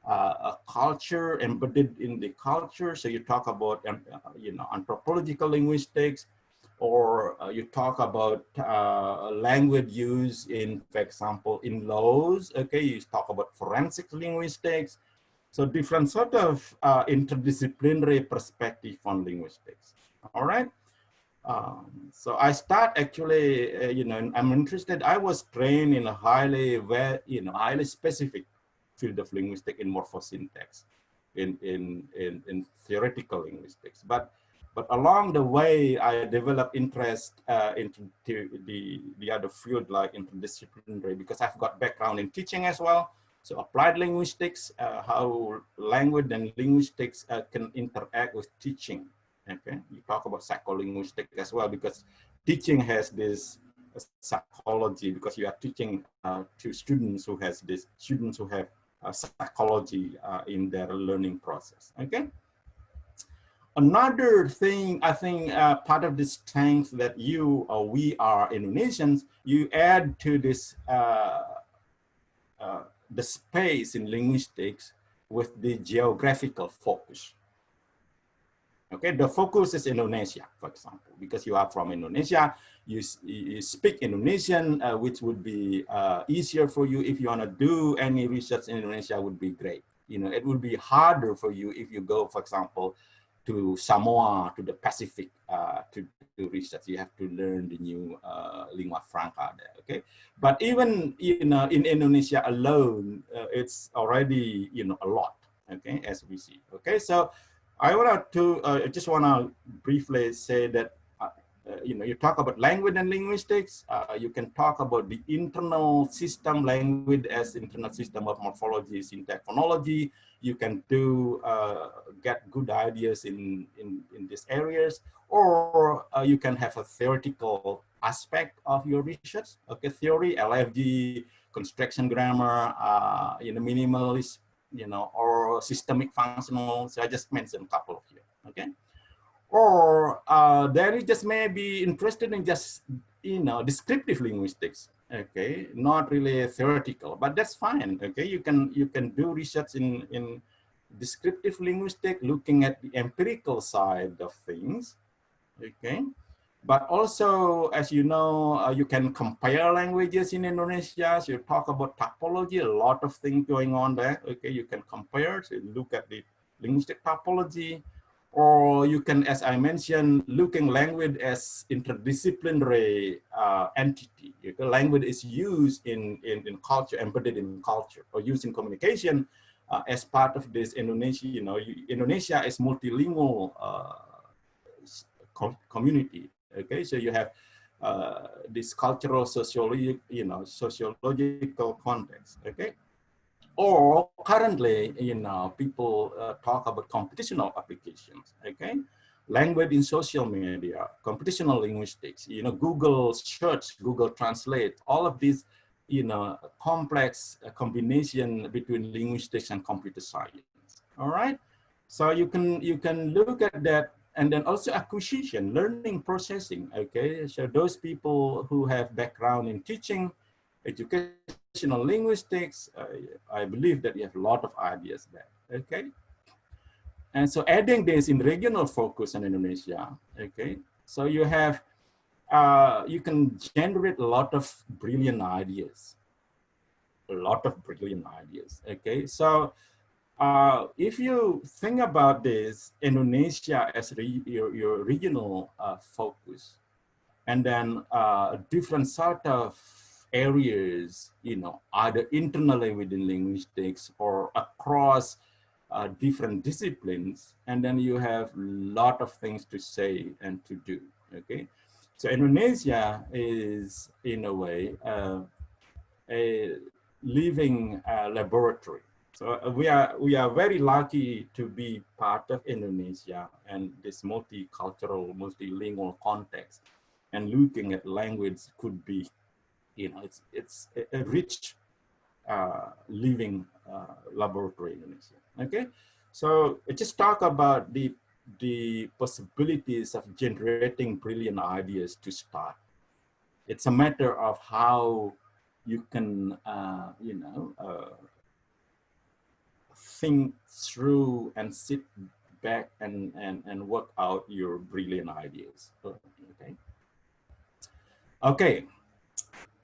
a culture embedded in the culture. So you talk about, you know, anthropological linguistics, or you talk about language use in, for example, in laws. Okay, you talk about forensic linguistics. So different sort of interdisciplinary perspective on linguistics. All right. So I start actually, you know, I'm interested. I was trained in a highly specific field of linguistics in morphosyntax, in theoretical linguistics. But along the way, I developed interest into the other field like interdisciplinary, because I've got background in teaching as well. So applied linguistics, how language and linguistics can interact with teaching. Okay, you talk about psycholinguistics as well, because teaching has this psychology, because you are teaching to students who have psychology in their learning process. Okay. Another thing, I think, part of the strength that you or we are Indonesians, you add to this the space in linguistics with the geographical focus. Okay, the focus is Indonesia, for example, because you are from Indonesia, you speak Indonesian, which would be easier for you. If you want to do any research in Indonesia, would be great. You know, it would be harder for you if you go, for example, to Samoa, to the Pacific, to do research. You have to learn the new lingua franca there, okay? But even, you know, in Indonesia alone, it's already, you know, a lot, okay, as we see, okay? So I just want to briefly say that, you know, you talk about language and linguistics, you can talk about the internal system, language as internal system of morphology, syntax, phonology. You can do, get good ideas in these areas, or you can have a theoretical aspect of your research, okay, theory, LFG, construction grammar, you know, minimalist, you know, or systemic functional. So I just mentioned a couple of here, okay? Or then you just may be interested in just, you know, descriptive linguistics, okay, not really theoretical, but that's fine, okay? You can do research in descriptive linguistics, looking at the empirical side of things, okay? But also, as you know, you can compare languages in Indonesia. So you talk about topology, a lot of things going on there, okay? You can compare, so look at the linguistic topology. Or you can, as I mentioned, looking language as interdisciplinary entity. Language is used in culture, embedded in culture, or used in communication as part of this Indonesia. You know, Indonesia is multilingual community. Okay, so you have this cultural, sociological, you know, sociological context. Okay. Or currently, you know, people talk about computational applications, okay? Language in social media, computational linguistics, you know, Google search, Google Translate, all of these, you know, complex combination between linguistics and computer science, all right? So you can look at that, and then also acquisition, learning, processing, okay? So those people who have background in teaching, educational linguistics, I believe that you have a lot of ideas there, okay? And so adding this in regional focus in Indonesia, okay? So you have, you can generate a lot of brilliant ideas, okay? So if you think about this, Indonesia as your regional focus, and then different sort of areas, you know, either internally within linguistics or across different disciplines, and then you have a lot of things to say and to do, okay? So Indonesia is, in a way, a living laboratory. So we are very lucky to be part of Indonesia and this multicultural, multilingual context. And looking at language could be, you know, it's a rich living laboratory in Indonesia. Okay, so just talk about the possibilities of generating brilliant ideas to start. It's a matter of how you can, you know, think through and sit back and work out your brilliant ideas. Okay. Okay,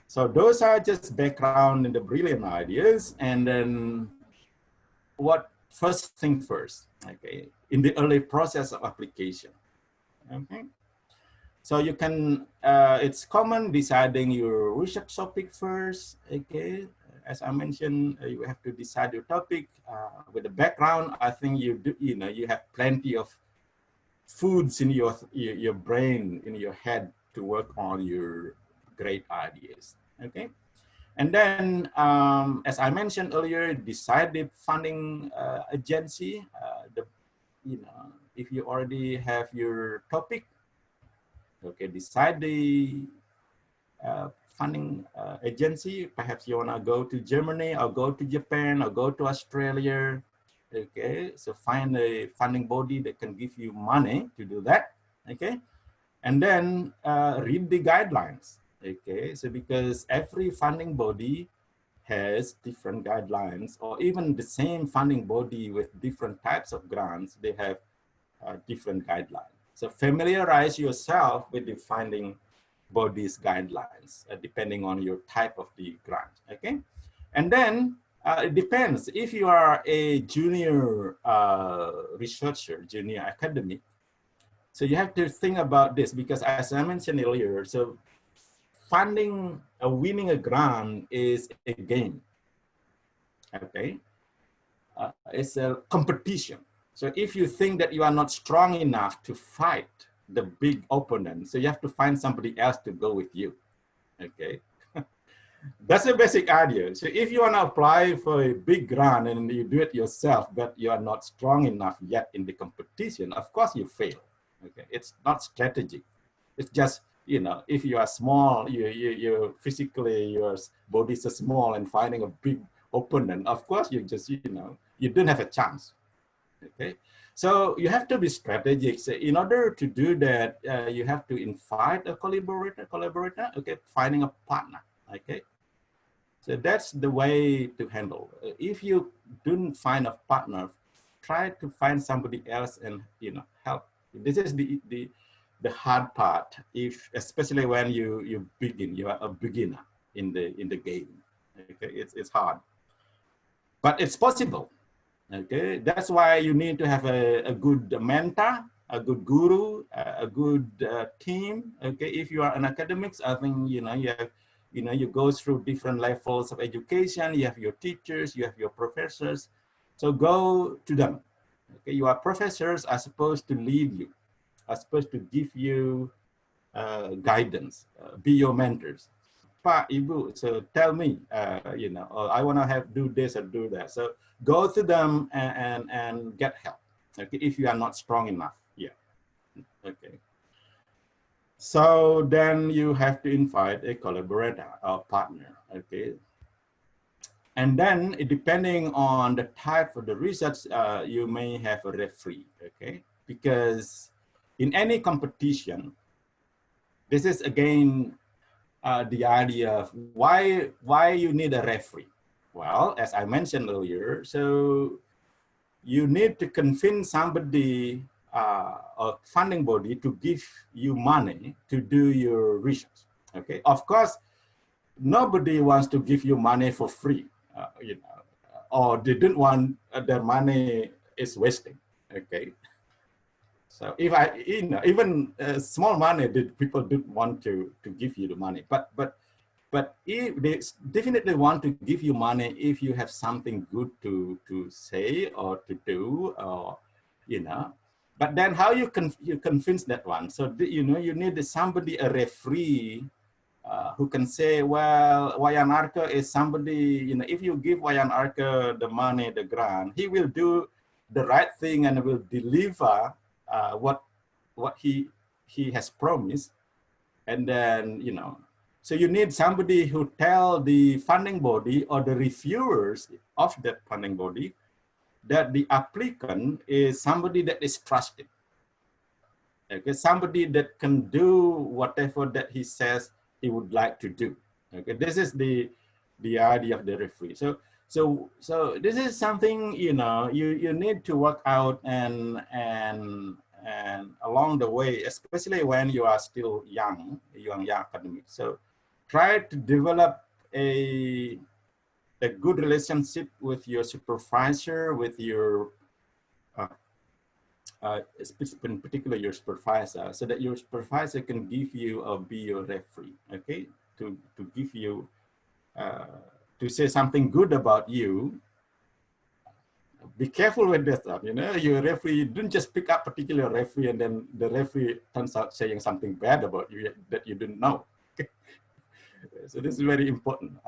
so those are just background in the brilliant ideas, and then what first thing first, okay, in the early process of application, okay? So you can, it's common deciding your research topic first, okay? As I mentioned, you have to decide your topic with the background. I think you do, you know, you have plenty of foods in your brain, in your head to work on your great ideas, okay? And then, as I mentioned earlier, decide the funding agency. You know, if you already have your topic, okay, decide the funding agency. Perhaps you wanna go to Germany or go to Japan or go to Australia. Okay, so find a funding body that can give you money to do that. Okay, and then read the guidelines. Okay, so because every funding body has different guidelines, or even the same funding body with different types of grants, they have different guidelines. So familiarize yourself with the funding body's guidelines, depending on your type of the grant. Okay, and then It depends. If you are a junior researcher, junior academic, so you have to think about this, because as I mentioned earlier, so funding, winning a grant is a game, okay? It's a competition. So if you think that you are not strong enough to fight the big opponent, so you have to find somebody else to go with you, okay? That's the basic idea. So if you want to apply for a big grant and you do it yourself, but you are not strong enough yet in the competition, of course you fail. Okay, it's not strategic. It's just, you know, if you are small, you physically, your body is so small, and finding a big opponent, of course you just, you know, you don't have a chance. Okay, so you have to be strategic. So in order to do that, you have to invite a collaborator, okay, finding a partner. Okay, so that's the way to handle. If you don't find a partner, try to find somebody else and, you know, help. This is the hard part. If especially when you begin, you are a beginner in the game. Okay, it's hard, but it's possible. Okay, that's why you need to have a good mentor, a good guru, a good team. Okay, if you are an academics, I think, you know, you go through different levels of education. You have your teachers, you have your professors. So go to them. Okay, your professors are supposed to lead you, are supposed to give you guidance, be your mentors. Pak, Ibu, so tell me, you know, oh, I want to do this or do that. So go to them and get help. Okay, if you are not strong enough. Yeah. Okay. So then you have to invite a collaborator or partner. Okay. And then depending on the type of the research, you may have a referee. Okay. Because in any competition, this is again the idea of why you need a referee. Well, as I mentioned earlier, so you need to convince somebody or funding body to give you money to do your research. Okay, of course, nobody wants to give you money for free, you know, or they didn't want their money is wasting. Okay. So if you know, even small money, people don't want to give you the money, but if they definitely want to give you money if you have something good to say or to do, or, you know, but then how you convince that one? So, you know, you need somebody, a referee, who can say, well, Wayan Arka is somebody, you know, if you give Wayan Arka the money, the grant, he will do the right thing and will deliver what he has promised. And then, you know, so you need somebody who tell the funding body or the reviewers of that funding body that the applicant is somebody that is trusted. Okay, somebody that can do whatever that he says he would like to do. Okay, this is the idea of the referee. So this is something, you know, you need to work out and along the way, especially when you are still young academic. So try to develop a good relationship with your supervisor, with your in particular your supervisor, so that your supervisor can give you or be your referee. Okay, to give you to say something good about you. Be careful with that stuff. You know, your referee, don't just pick up particular referee and then the referee turns out saying something bad about you that you didn't know. Okay? So this is very important,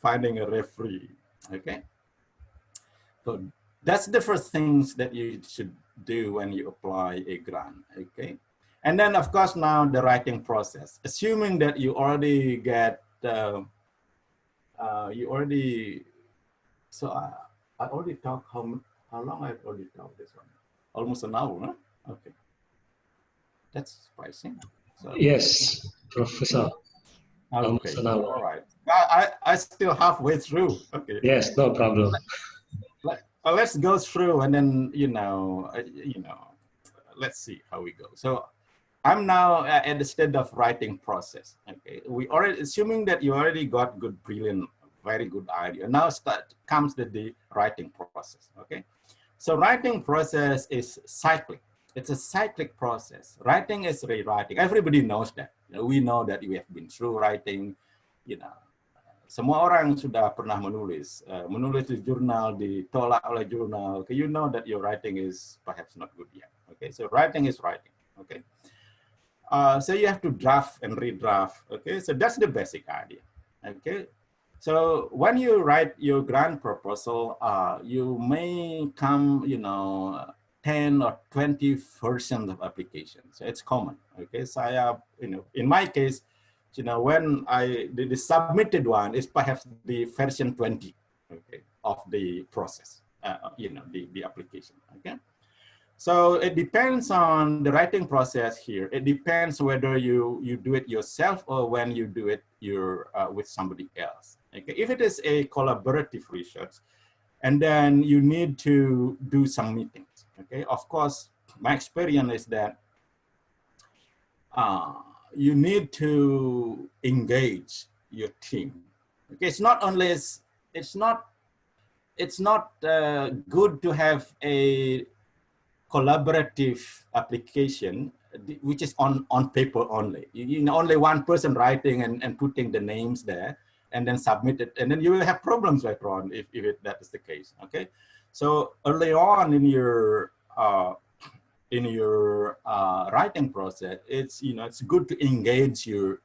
finding a referee. Okay, so that's the first things that you should do when you apply a grant. Okay, and then of course now the writing process. Assuming that you already get so I already talked how long I've already talked this one? Almost an hour, huh? Okay, that's surprising. So, Yes, Professor. okay, Almost an hour. all right. I still halfway through. Okay. Yes, no problem. Let's go through and then let's see how we go. So I'm now at the stage of writing process. Okay, we already assuming that you already got good, brilliant very good idea. Now comes the writing process, okay? So writing process is cyclic. It's a cyclic process. Writing is rewriting. Everybody knows that. You know, we know that we have been through writing, you know. Semua orang sudah pernah menulis. Menulis di jurnal, ditolak oleh jurnal. Okay, you know that your writing is perhaps not good yet. Okay, so writing is writing. Okay. So you have to draft and redraft. Okay, so that's the basic idea. Okay, so when you write your grant proposal, you may come, you know, 10 or 20 versions of applications. So it's common. Okay, so you know, in my case, you know, when the submitted one is perhaps the version 20, okay, of the process, you know, the application. Okay. So it depends on the writing process here. It depends whether you do it yourself or when you do it with somebody else. Okay, if it is a collaborative research, and then you need to do some meetings. Okay, of course, my experience is that you need to engage your team. Okay, it's not good to have a collaborative application, which is on paper only. You know, only one person writing and putting the names there and then submit it. And then you will have problems later on if that is the case, okay? So early on in your writing process, it's, you know, it's good to engage your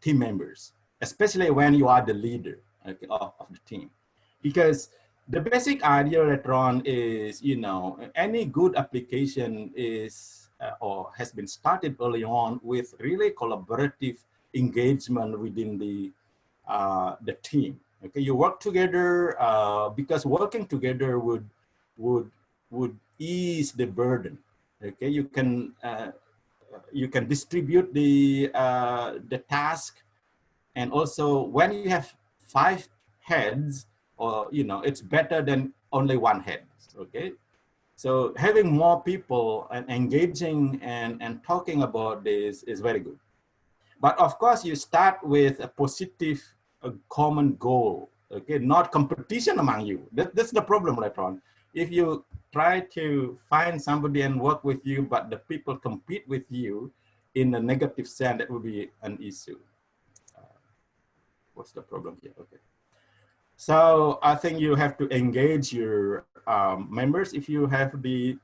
team members, especially when you are the leader, okay, of the team. Because the basic idea later on is, you know, any good application is or has been started early on with really collaborative engagement within the team. Okay, you work together because working together would ease the burden. Okay, you can distribute the task, and also when you have 5 heads, or, you know, it's better than only 1 head. Okay, so having more people and engaging and talking about this is very good. But of course, you start with a positive, common goal. Okay, not competition among you. That's the problem later on. If you try to find somebody and work with you, but the people compete with you in a negative sense, that will be an issue. What's the problem here? Okay. So I think you have to engage your members if you have the,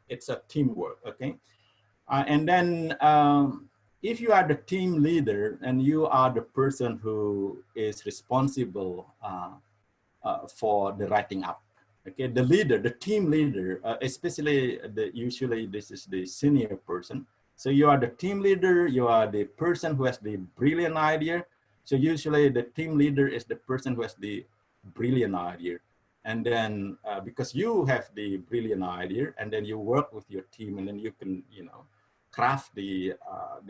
it's a teamwork, okay? And then if you are the team leader and you are the person who is responsible for the writing up, okay? The leader, the team leader, especially usually this is the senior person. So you are the team leader, you are the person who has the brilliant idea. So usually the team leader is the person who has the brilliant idea. And then because you have the brilliant idea, and then you work with your team, and then you can, you know, craft the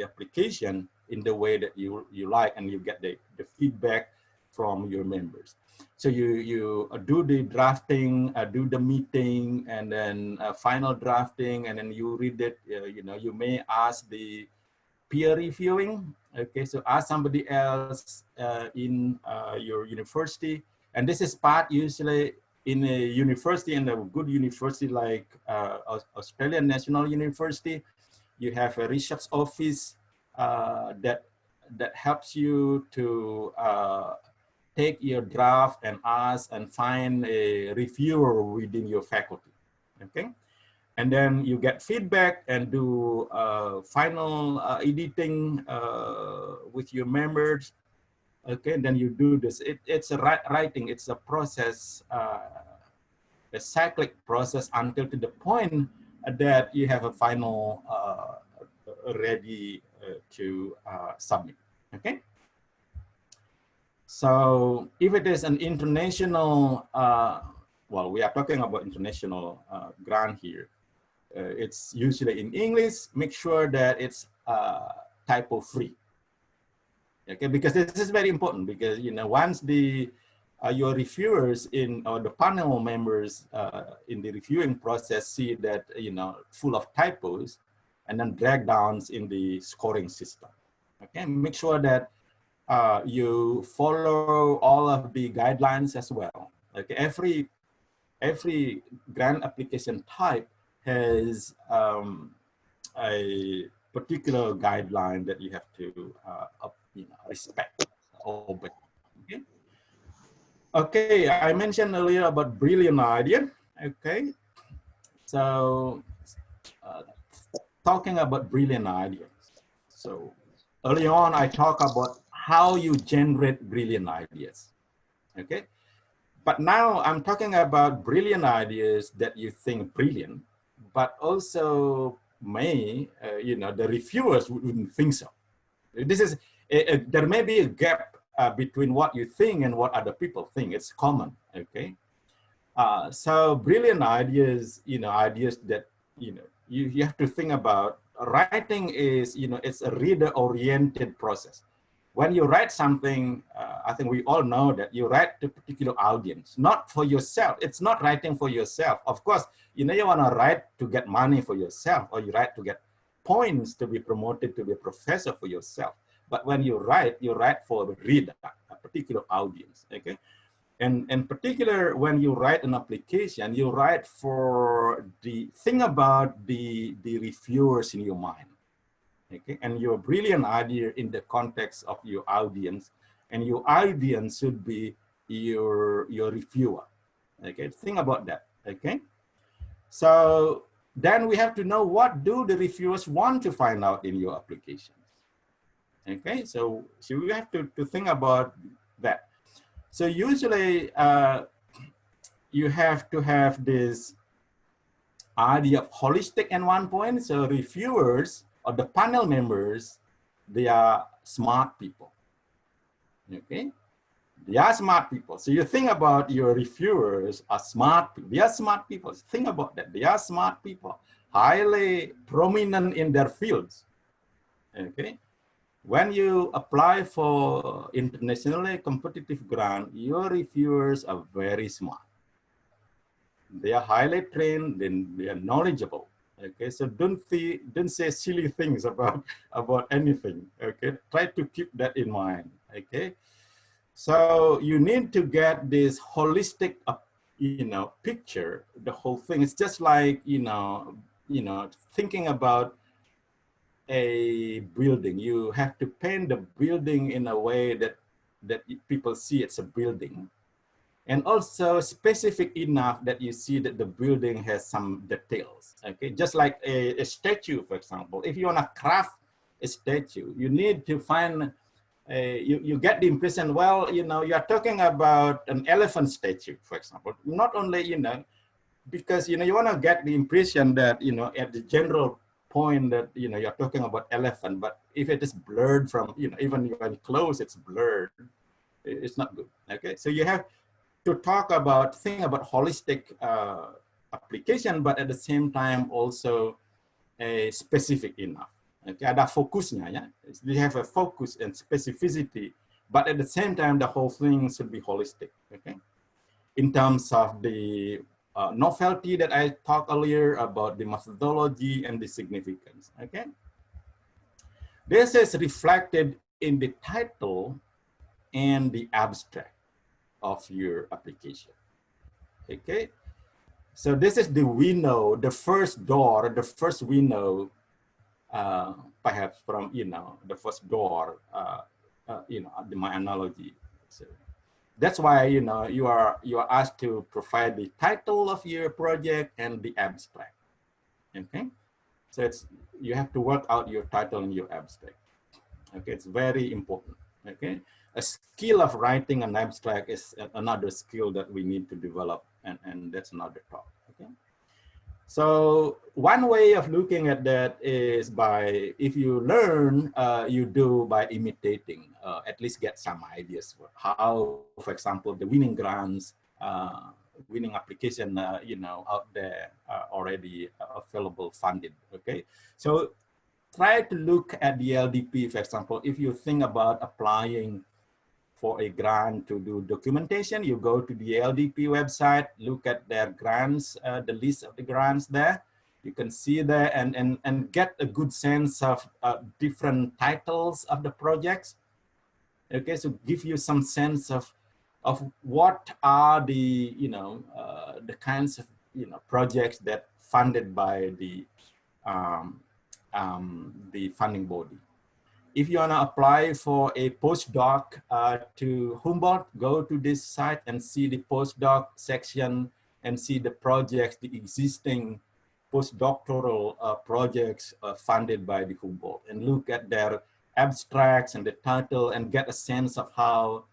application in the way that you like, and you get the feedback from your members. So you do the drafting, do the meeting, and then final drafting, and then you read it. You know, you may ask the peer reviewing. Okay, so ask somebody else in your university, and this is part usually in a university, in a good university like Australian National University. You have a research office that helps you to take your draft and ask and find a reviewer within your faculty. Okay. And then you get feedback and do final editing with your members. Okay, and then you do this. It's a writing. It's a process, a cyclic process until to the point that you have a final ready to submit. Okay. So if it is an international, well, we are talking about international grant here. It's usually in English. Make sure that it's typo free. Okay, because this is very important, because, you know, once the your reviewers or the panel members in the reviewing process see that, you know, full of typos, and then drag downs in the scoring system. Okay, make sure that you follow all of the guidelines as well. Okay, every grant application type has a particular guideline that you have to respect, obey. Okay. Okay, I mentioned earlier about brilliant idea. Okay, so talking about brilliant ideas. So early on, I talk about how you generate brilliant ideas. Okay, but now I'm talking about brilliant ideas that you think brilliant, but also the reviewers wouldn't think so. This is there may be a gap between what you think and what other people think. It's common. Okay, so brilliant ideas, ideas that you have to think about. Writing is it's a reader-oriented process. When you write something, I think we all know that you write to a particular audience, not for yourself. It's not writing for yourself. Of course, you want to write to get money for yourself, or you write to get points to be promoted to be a professor for yourself. But when you write for the reader, a particular audience, okay? And in particular, when you write an application, you write for think about the reviewers in your mind. Okay, and your brilliant idea in the context of your audience, and your audience should be your reviewer. Okay, think about that. Okay, so then we have to know, what do the reviewers want to find out in your applications? Okay, so we have to think about that. So usually you have to have this idea of holistic at one point. So reviewers or the panel members, they are smart people. Okay, they are smart people. So you think about your reviewers are smart people. They are smart people. Think about that. They are smart people, highly prominent in their fields. Okay, when you apply for internationally competitive grant, your reviewers are very smart. They are highly trained, and they are knowledgeable. Okay, so don't say silly things about anything. Okay, try to keep that in mind. Okay, so you need to get this holistic, picture. The whole thing. It's just like thinking about a building. You have to paint the building in a way that people see it's a building, and also specific enough that you see that the building has some details. Okay, just like a statue, for example. If you want to craft a statue, you need to find you get the impression, well, you are talking about an elephant statue, for example. Not only because you want to get the impression that at the general point that you're talking about elephant, but if it is blurred from even when close, it's blurred, it's not good. Okay, so you have to think about holistic application, but at the same time also specific enough. Okay, ada fokusnya, ya. They have a focus and specificity, but at the same time the whole thing should be holistic. Okay, in terms of the novelty that I talked earlier about, the methodology and the significance. Okay, this is reflected in the title and the abstract of your application. Okay, so this is the window, the first door, the first window, perhaps from the first door, my analogy. So that's why you are asked to provide the title of your project and the abstract. Okay, so you have to work out your title and your abstract. Okay, it's very important. Okay, a skill of writing an abstract is another skill that we need to develop, and that's another talk. Okay, so one way of looking at that is if you learn, you do by imitating, at least get some ideas for how, for example, the winning grants, winning application, out there already available, funded. Okay, so try to look at the LDP, for example. If you think about applying for a grant to do documentation, you go to the LDP website, look at their grants, the list of the grants there. You can see there and get a good sense of different titles of the projects. Okay, so give you some sense of what are the, the kinds of, projects that funded by the funding body. If you want to apply for a postdoc to Humboldt, go to this site and see the postdoc section and see the projects, the existing postdoctoral projects funded by the Humboldt, and look at their abstracts and the title and get a sense of how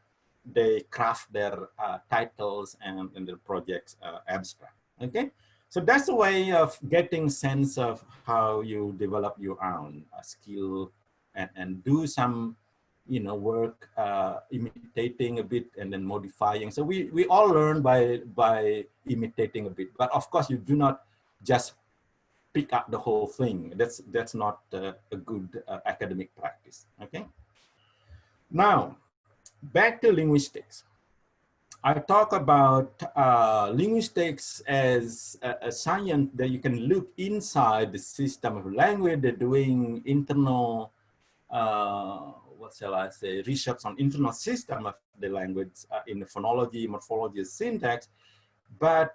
they craft their titles and their projects abstract. Okay, so that's a way of getting sense of how you develop your own skill and do some, work imitating a bit and then modifying. So we all learn by imitating a bit, but of course you do not just pick up the whole thing. That's not a good academic practice. Okay. Now, back to linguistics. I talk about linguistics as a science that you can look inside the system of language. They're doing internal, what shall I say, research on internal system of the language in the phonology, morphology, syntax. But,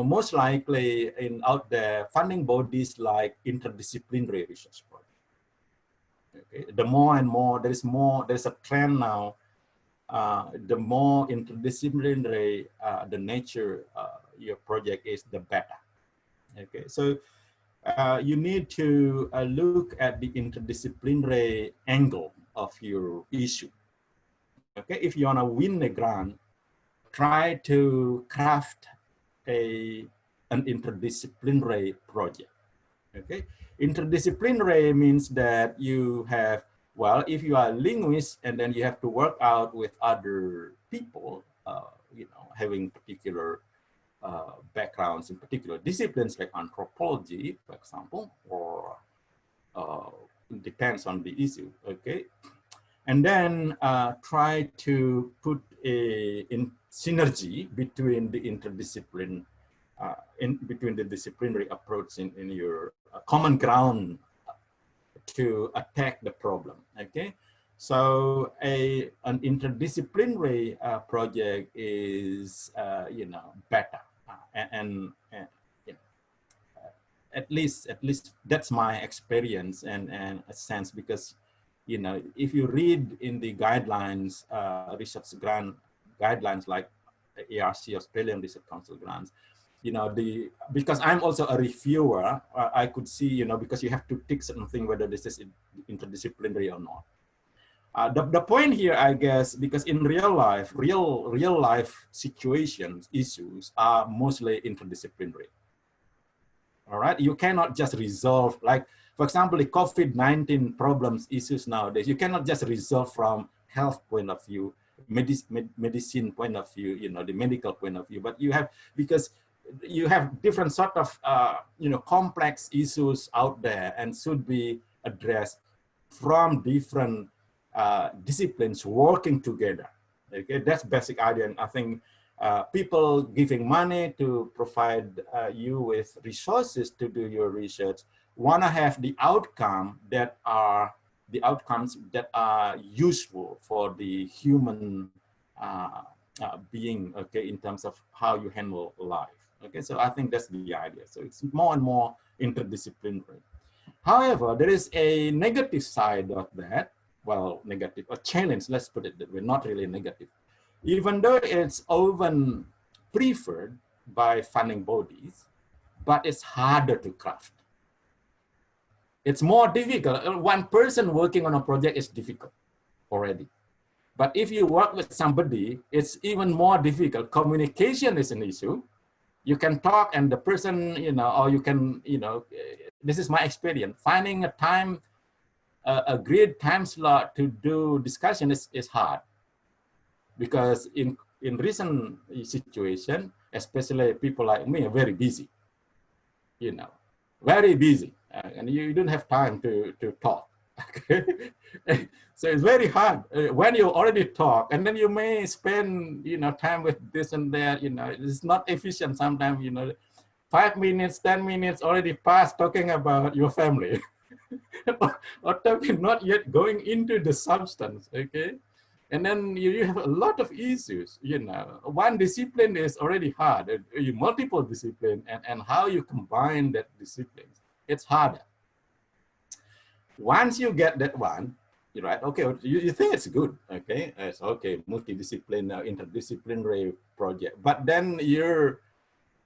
most likely out there, funding bodies like interdisciplinary research projects. Okay. The more and more, there's a trend now, the more interdisciplinary the nature your project is, the better. Okay, so you need to look at the interdisciplinary angle of your issue. Okay, if you want to win a grant, try to craft an interdisciplinary project. Okay, interdisciplinary means that you have, well, if you are a linguist and then you have to work out with other people, having particular backgrounds in particular disciplines like anthropology, for example, or it depends on the issue, okay? And then try to put in synergy between the interdiscipline, between the disciplinary approach in your common ground to attack the problem. Okay, so an interdisciplinary project is better, and at least that's my experience and a sense, because if you read in the guidelines, research grant guidelines like ARC, Australian Research Council grants, because I'm also a reviewer, I could see, because you have to tick certain thing whether this is interdisciplinary or not. The point here, I guess, because in real life situations, issues are mostly interdisciplinary. All right, you cannot just resolve, like, for example, the COVID-19 problems, issues nowadays, you cannot just resolve from health point of view, medicine point of view, the medical point of view, but you have, because you have different sort of, complex issues out there and should be addressed from different disciplines working together. Okay, that's basic idea. And I think people giving money to provide you with resources to do your research want to have the outcomes that are useful for the human being, okay, in terms of how you handle life. Okay, so I think that's the idea. So it's more and more interdisciplinary. However, there is a negative side of that. Well, negative, a challenge, let's put it that way, not really negative. Even though it's often preferred by funding bodies, but it's harder to craft. It's more difficult. One person working on a project is difficult already. But if you work with somebody, it's even more difficult. Communication is an issue. You can talk and the person, or you can, this is my experience. Finding a time, agreed time slot to do discussion is hard. Because in recent situation, especially people like me are very busy, very busy. And you don't have time to talk. Okay? So it's very hard when you already talk, and then you may spend time with this and that. It's not efficient sometimes. 5 minutes, 10 minutes already passed talking about your family, or talking, not yet going into the substance. Okay, And then you have a lot of issues, you know. One discipline is already hard, you multiple discipline, and how you combine that disciplines, it's harder. Once you get that one, you're right, okay, you think it's good, okay, it's okay, multidisciplinary, interdisciplinary project, but then your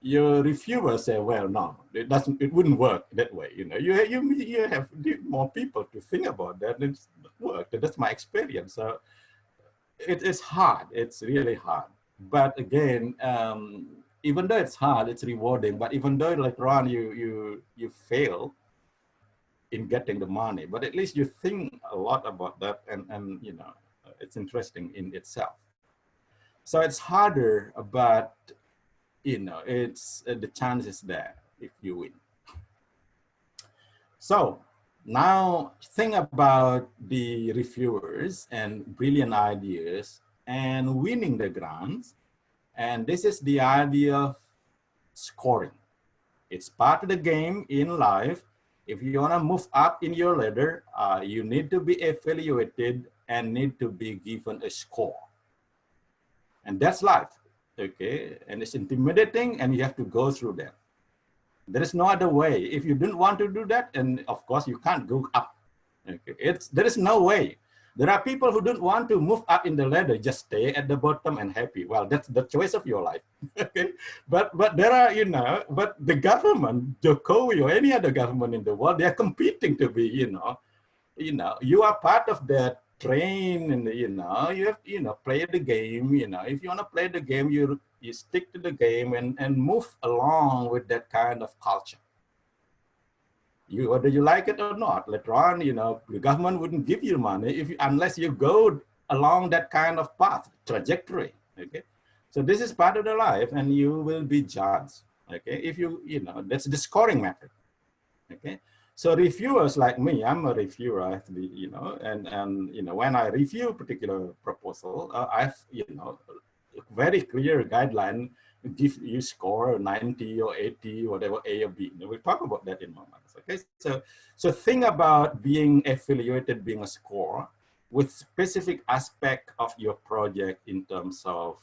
reviewer say, well, no, it wouldn't work that way, you know. You have more people to think about that, and it's work. That's my experience. So it is hard. It's really hard. But again, even though it's hard, it's rewarding. But even though later on you fail in getting the money, but at least you think a lot about that, and you know, it's interesting in itself. So it's harder, but you know, it's the chance is there if you win. So now think about the reviewers and brilliant ideas and winning the grants. And this is the idea of scoring. It's part of the game in life. If you want to move up in your ladder, you need to be evaluated and need to be given a score. And that's life, okay? And it's intimidating, and you have to go through that. There is no other way. If you don't want to do that, and of course you can't go up. Okay, there is no way. There are people who don't want to move up in the ladder, just stay at the bottom and happy. Well, that's the choice of your life. Okay, but there are, you know, but the government, Jokowi or any other government in the world, they are competing to be, you know, you are part of that train, and you know, you have, you know, play the game. You know, if you want to play the game, you stick to the game and move along with that kind of culture. Whether you like it or not, later on, you know, the government wouldn't give you money unless you go along that kind of path, trajectory. Okay, so this is part of the life, and you will be judged. Okay, if you know, that's the scoring method. Okay. So reviewers like me, I'm a reviewer, I have to be, you know, and you know, when I review a particular proposal, I've, you know, a very clear guideline, give you score 90 or 80, whatever, A or B. We'll talk about that in moments. Okay, so think about being affiliated, being a score with specific aspect of your project in terms of,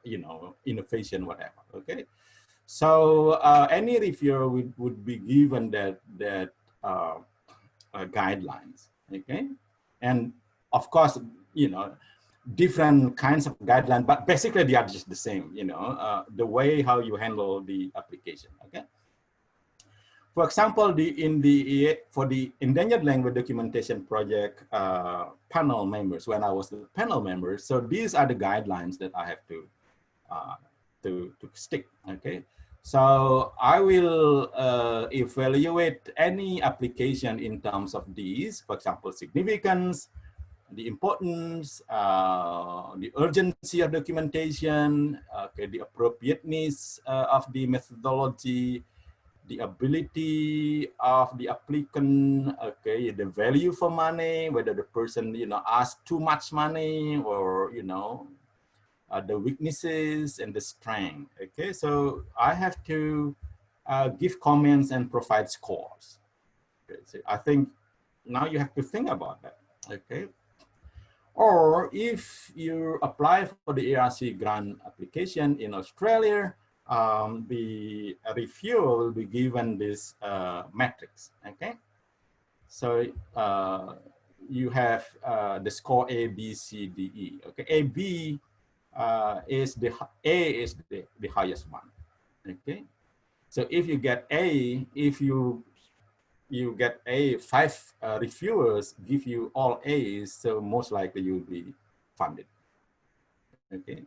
you know, innovation, whatever. Okay, so any reviewer would be given that guidelines, okay? And of course, you know, different kinds of guidelines, but basically they are just the same, you know, the way how you handle the application, okay? For example, for the endangered language documentation project panel members, when I was the panel member, so these are the guidelines that I have to stick, okay? So I will evaluate any application in terms of these, for example, significance, the importance, the urgency of documentation, okay, the appropriateness of the methodology, the ability of the applicant, okay, the value for money, whether the person, you know, asks too much money or, you know, the weaknesses and the strength. Okay, so I have to give comments and provide scores. Okay, so I think now you have to think about that. Okay, or if you apply for the ARC grant application in Australia, the reviewer will be given this matrix. Okay, so you have the score A, B, C, D, E. Okay, A, B is the highest one. Okay, so if you get A, if you get A, 5 reviewers give you all A's, so most likely you'll be funded. Okay,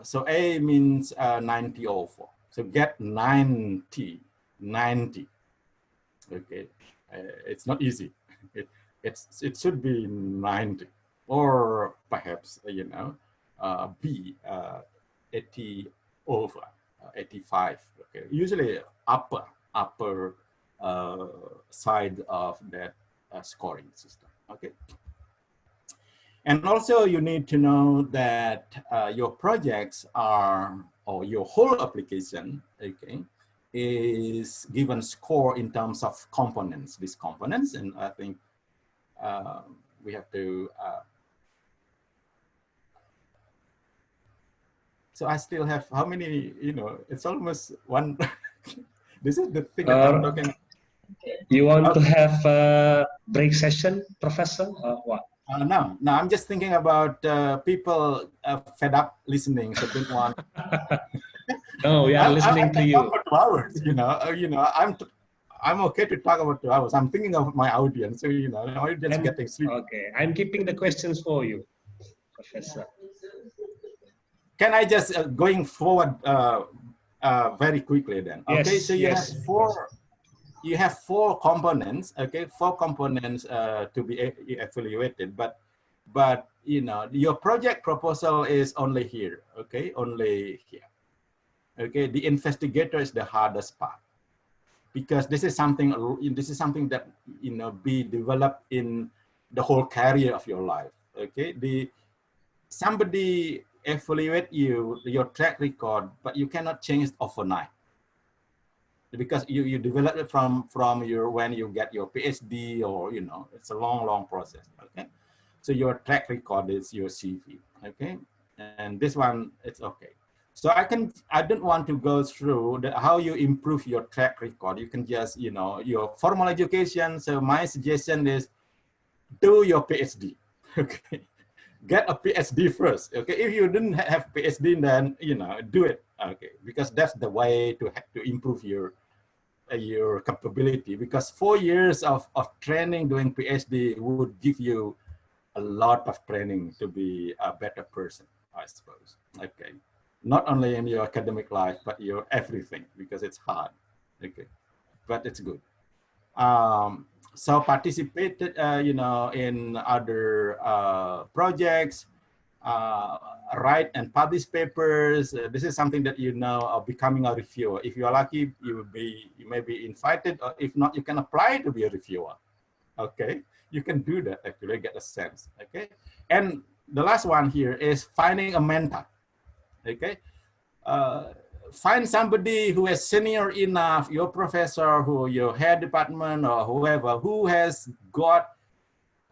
so A means 90 over. So get 90. Okay, it's not easy. It should be 90, or perhaps, you know, B, 80 over, 85. Okay, usually upper side of that scoring system. Okay, and also you need to know that your projects are, or your whole application, okay, is given score in terms of components. These components, and I think we have to So I still have how many, you know, it's almost one. This is the thing that I'm talking. You want to have a break session, Professor, or what? No, I'm just thinking about people fed up listening, so don't want. No, we are listening to you. For 2 hours, I'm okay to talk about 2 hours. I'm thinking of my audience, so the audience getting sleep. Okay, I'm keeping the questions for you, Professor. Can I just going forward very quickly then? Okay, Yes, so you have four components. Okay, 4 components to be evaluated, but your project proposal is only here. Okay, only here. Okay, the investigator is the hardest part, because this is something that be developed in the whole career of your life. Okay, somebody evaluate your track record, but you cannot change it overnight, because you develop it from when you get your PhD, or it's a long process. Okay, so your track record is your CV. Okay, and this one, it's okay. So I don't want to go through how you improve your track record. You can just, your formal education. So my suggestion is do your PhD. Okay, get a PhD first. Okay, if you didn't have PhD, then do it. Okay, because that's the way to improve your capability. Because 4 years of training doing PhD would give you a lot of training to be a better person, I suppose. Okay. Not only in your academic life, but your everything, because it's hard. Okay, but it's good. So participated, in other projects, write and publish papers. This is something that of becoming a reviewer. If you are lucky, you may be invited, or if not, you can apply to be a reviewer. Okay, you can do that actually, get a sense. Okay, and the last one here is finding a mentor. Okay, find somebody who is senior enough, your professor, who your head department, or whoever, who has got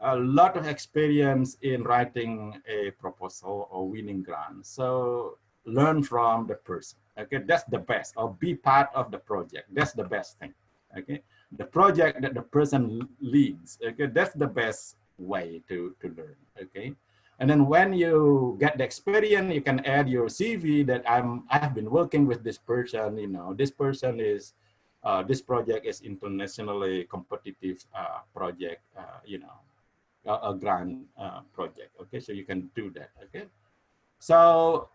a lot of experience in writing a proposal or winning grants. So learn from the person. Okay, that's the best. Or be part of the project. That's the best thing. Okay, the project that the person leads. Okay, that's the best way to learn. Okay. And then when you get the experience, you can add your CV that I've been working with this person. This person is, this project is internationally competitive project. A grant project. Okay, so you can do that. Okay, so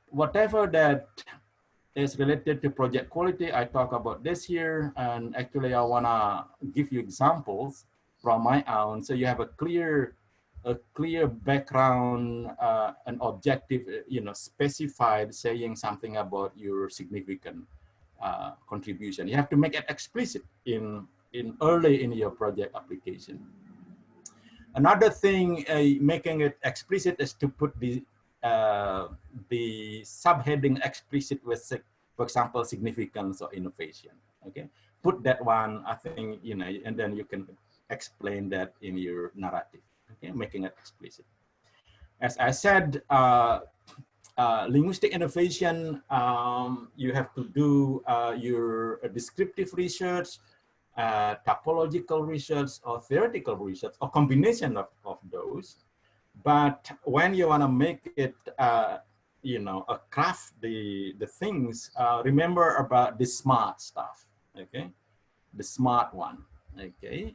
whatever that is related to project quality, I talk about this here, and actually I wanna give you examples from my own, so you have a clear background, an objective, specified, saying something about your significant contribution. You have to make it explicit in early in your project application. Another thing, making it explicit, is to put the subheading explicit with, for example, significance or innovation. Okay, put that one, I think, and then you can explain that in your narrative. Okay, making it explicit. As I said, linguistic innovation, you have to do your descriptive research, typological research, or theoretical research, or combination of those. But when you want to make it, craft the things, remember about the smart stuff. Okay, the smart one. Okay,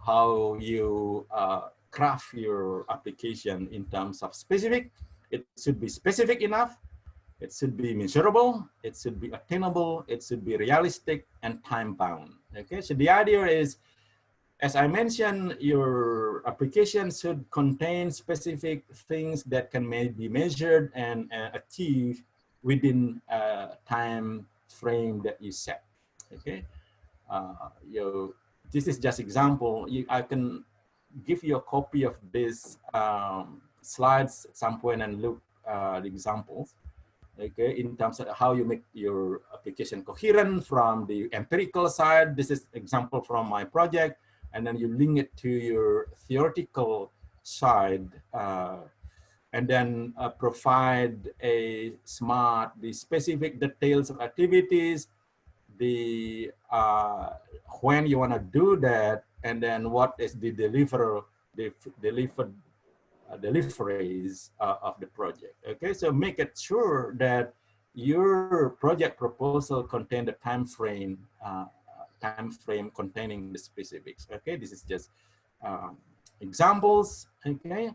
how you craft your application in terms of specific. It should be specific enough. It should be measurable, it should be attainable, it should be realistic and time-bound. Okay, so the idea is, as I mentioned, your application should contain specific things that can be measured and achieved within a time frame that you set. Okay, this is just example. I can give you a copy of this slides at some point and look the examples. Okay, in terms of how you make your application coherent from the empirical side. This is example from my project, and then you link it to your theoretical side and then provide the specific details of activities, the when you want to do that, and then what is the deliveries of the project. Okay, so make it sure that your project proposal contain the time frame containing the specifics. Okay, this is just examples. Okay,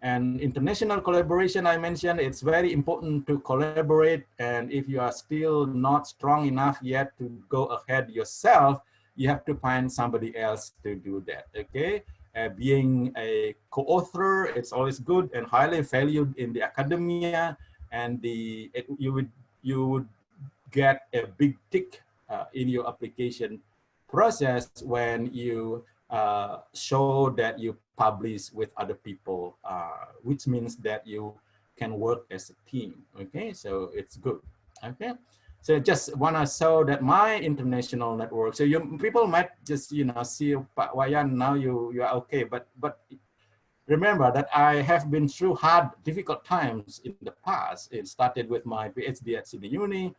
and international collaboration, I mentioned, it's very important to collaborate. And if you are still not strong enough yet to go ahead yourself, you have to find somebody else to do that. Okay, being a co-author, it's always good and highly valued in the academia, and you would get a big tick in your application process when you show that you publish with other people, which means that you can work as a team. Okay, so it's good. Okay, so just want to show that my international network. So people might just see Pak Wayan, now you are okay, but remember that I have been through hard, difficult times in the past. It started with my PhD at Sydney Uni.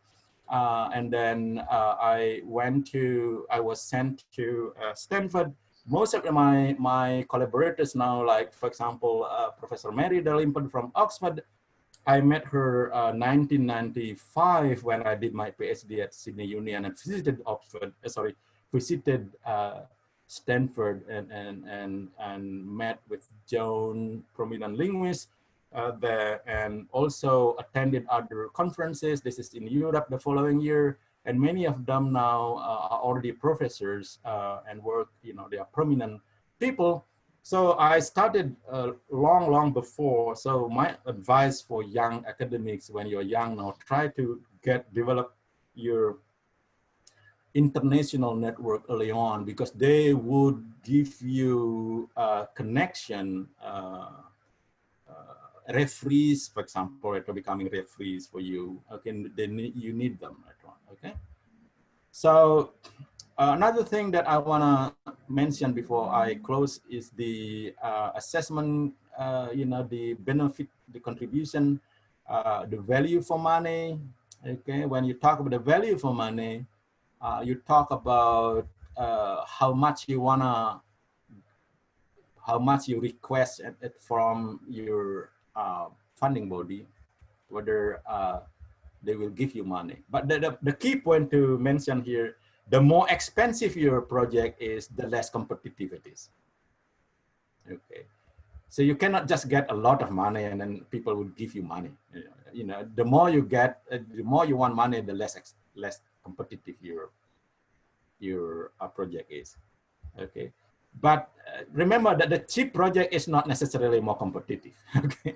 And then I was sent to Stanford. Most of my collaborators now, like for example, Professor Mary Dalimped from Oxford, I met her 1995 when I did my PhD at Sydney Uni, and I visited visited Stanford and met with Joan, prominent linguist there, and also attended other conferences. This is in Europe the following year, and many of them now are already professors and work, they are prominent people. So I started long before. So my advice for young academics, when you're young now, try to develop your international network early on, because they would give you a connection, referees, for example, to becoming referees for you. Okay, you need them later on. Okay, so another thing that I want to mention before I close is the assessment. The benefit, the contribution, the value for money. Okay, when you talk about the value for money, you talk about how much you request it from your funding body, whether they will give you money. But the key point to mention here, the more expensive your project is, the less competitive it is. Okay, so you cannot just get a lot of money and then people will give you money. The more you get, the more you want money, the less competitive your project is. Okay, but remember that the cheap project is not necessarily more competitive. Okay,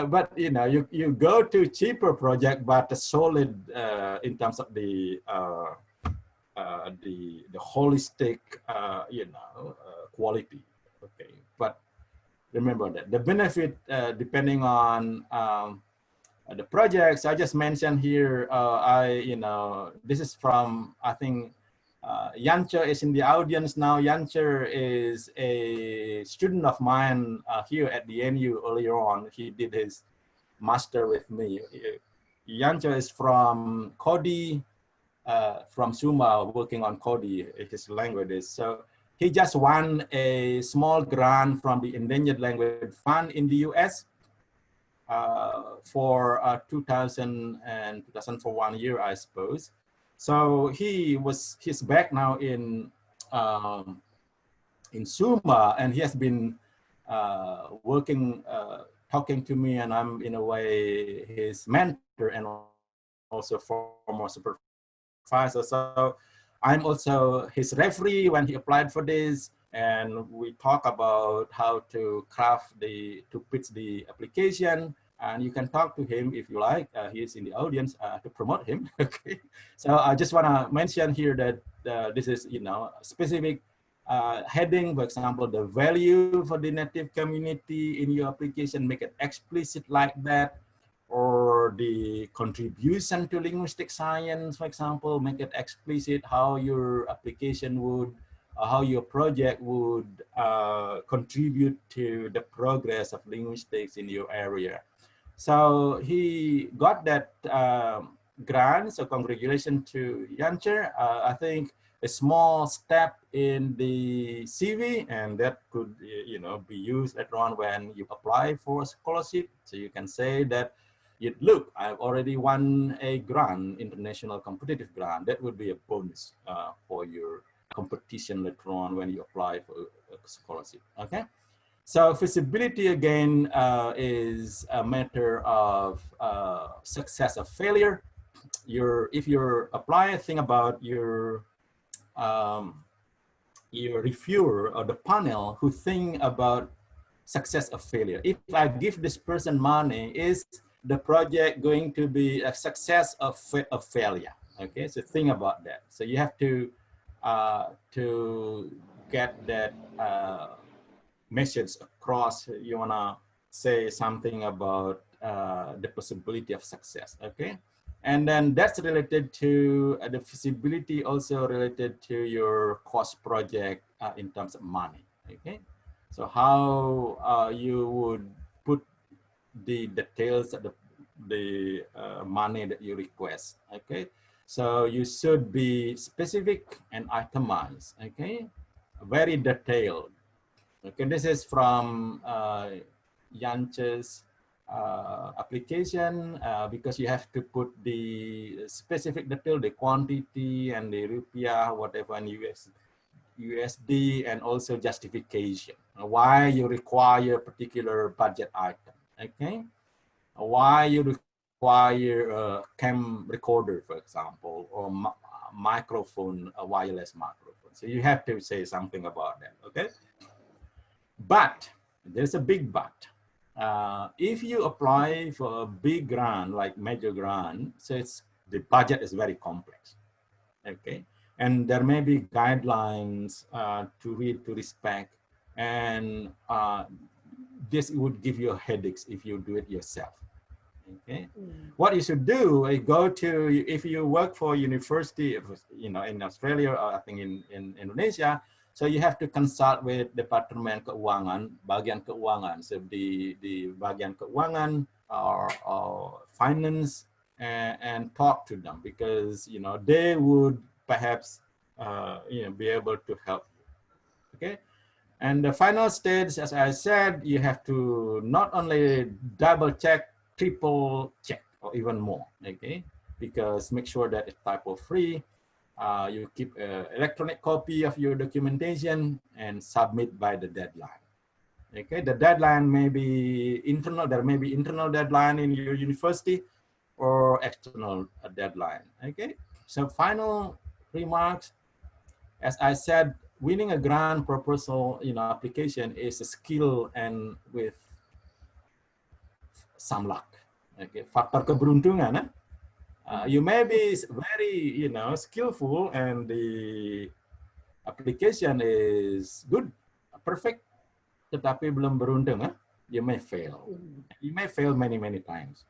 but you go to cheaper project, but solid in terms of the holistic quality. Okay, but remember that the benefit depending on the projects I just mentioned here. This is from, I think, Yancha is in the audience now. Yancha is a student of mine here at the NU earlier on. He did his master with me. Yancha is from Kodi, from Suma, working on Kodi, his languages. So he just won a small grant from the Endangered Language Fund in the US for 2000 and 2001 year, I suppose. So he's back now in Suma, and he has been working, talking to me, and I'm in a way his mentor and also former supervisor. So I'm also his referee when he applied for this, and we talk about how to pitch the application. And you can talk to him if you like. He's in the audience to promote him. Okay. So I just want to mention here that this is, specific heading. For example, the value for the native community in your application, make it explicit like that. Or the contribution to linguistic science, for example, make it explicit how your application would how your project would contribute to the progress of linguistics in your area. So he got that grant, so congratulations to Yancher. I think a small step in the CV, and that could, you know, be used later on when you apply for a scholarship. So you can say that, look, I've already won a grant, international competitive grant. That would be a bonus for your competition later on when you apply for a scholarship. Okay. So feasibility again is a matter of success or failure. If you're applying, think about your reviewer or the panel who think about success or failure. If I give this person money, is the project going to be a success or a failure? Okay, so think about that. So you have to get that message across. You wanna say something about the possibility of success. Okay. And then that's related to the feasibility, also related to your cost project in terms of money. Okay, so how you would put the details of the money that you request. Okay, so you should be specific and itemized. Okay, very detailed. Okay, this is from Yanche's application because you have to put the specific detail, the quantity and the rupiah, whatever, and USD, and also justification. Why you require a particular budget item, okay? Why you require a cam recorder, for example, or microphone, a wireless microphone. So you have to say something about that, okay? But there's a big but. If you apply for a big grant, like major grant, so the budget is very complex, okay? And there may be guidelines to read, to respect, and this would give you headaches if you do it yourself, okay? What you should do is go to, if you work for university, you know, in Australia, or I think in Indonesia, so you have to consult with Departemen Keuangan, bagian keuangan. So the bagian keuangan or finance, and talk to them, because, you know, they would perhaps you know, be able to help you. Okay. And the final stage, as I said, you have to not only double check, triple check, or even more. Okay, because make sure that it's typo free. You keep an electronic copy of your documentation and submit by the deadline. Okay, the deadline may be internal. There may be internal deadline in your university or external deadline. Okay, so final remarks. As I said, winning a grant proposal, you know, application is a skill and with some luck. Okay, faktor keberuntungan. You may be very, you know, skillful and the application is good, perfect, tetapi belum beruntung, you may fail. You may fail many times,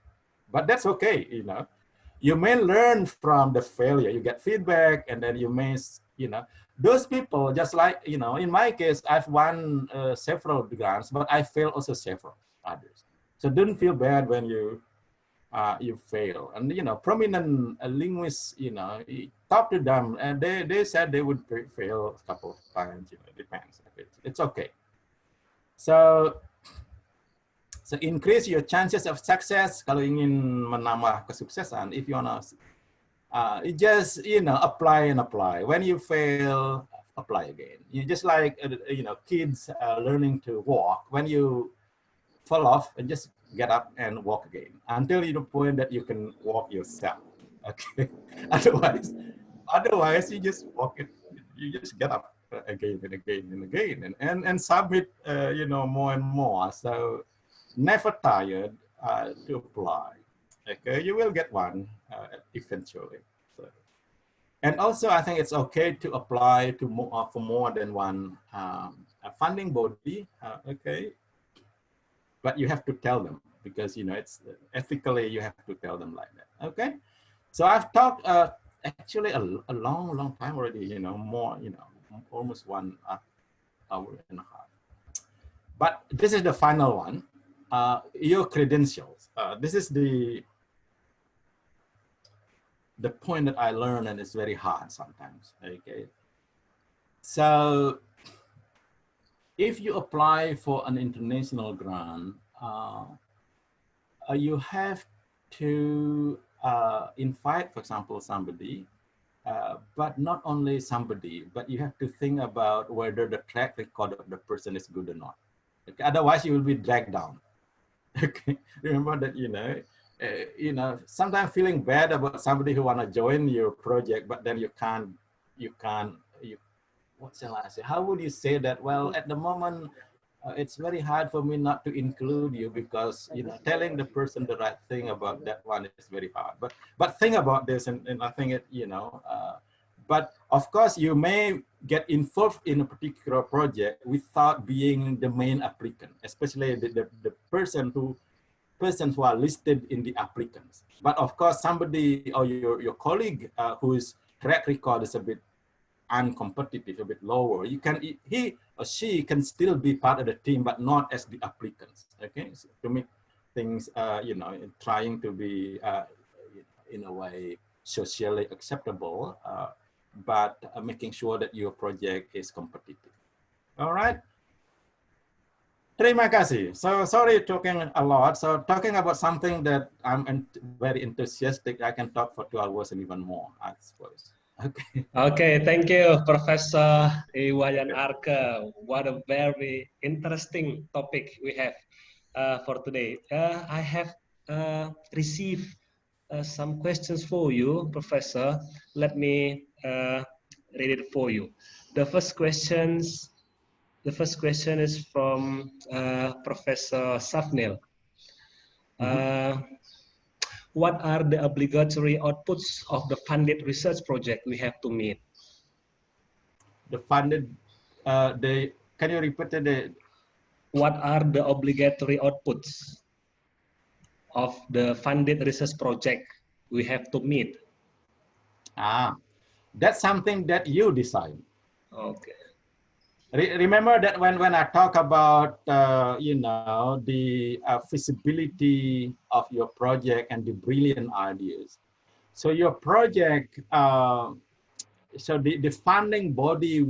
but that's okay. You know, you may learn from the failure. You get feedback, and then you may, you know, those people, just like, you know, in my case, I've won several grants, but I failed also several others. So don't feel bad when you fail. And, you know, prominent linguists, you know, talk to them, and they said they would fail a couple of times. You know, it depends. It's okay. So increase your chances of success. Kalau ingin menambah kesuksesan, if you wanna, just, you know, apply and apply. When you fail, apply again. You just like, you know, kids learning to walk. When you fall off, and just get up and walk again until you the point that you can walk yourself. Okay. Otherwise you just walk it. You just get up again and again and again, and submit, you know, more and more. So never tired to apply. Okay, you will get one eventually. So, and also I think it's okay to apply to for more than one funding body. Okay. But you have to tell them, because, you know, it's ethically, you have to tell them like that. Okay, so I've talked actually a long time already, you know, more, you know, almost 1 hour and a half. But this is the final one. Your credentials. This is the point that I learned, and it's very hard sometimes. Okay. So if you apply for an international grant, you have to invite, for example, somebody, but not only somebody, but you have to think about whether the track record of the person is good or not. Okay? Otherwise, you will be dragged down. Okay, remember that, sometimes feeling bad about somebody who want to join your project, but then you can't, what shall I say? How would you say that? Well, at the moment, it's very hard for me not to include you because, telling the person the right thing about that one is very hard. But think about this, and I think it, but of course, you may get involved in a particular project without being the main applicant, especially the persons who are listed in the applicants. But of course, somebody or your colleague whose track record is a bit uncompetitive, a bit lower, he or she can still be part of the team, but not as the applicants. Okay, so to make things, trying to be in a way socially acceptable, but making sure that your project is competitive. All right. Terima kasih. So sorry talking a lot. So talking about something that I'm very enthusiastic, I can talk for 2 hours and even more, I suppose. Okay. Okay, thank you, Professor I Wayan Arka. What a very interesting topic we have for today. I have received some questions for you, Professor. Let me read it for you. The first question is from Professor Safnil. What are the obligatory outputs of the funded research project we have to meet? The funded, can you repeat it? What are the obligatory outputs of the funded research project we have to meet? That's something that you decide. Okay. Remember that when I talk about, the feasibility of your project and the brilliant ideas. So your project, so the funding body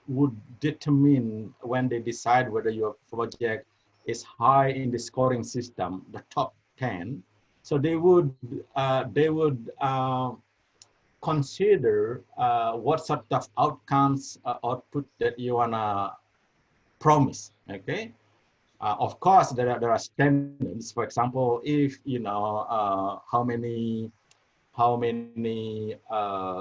would determine when they decide whether your project is high in the scoring system, the top 10. So they would consider what sort of outcomes, output that you wanna promise. Okay. Of course, there are standards. For example, if how many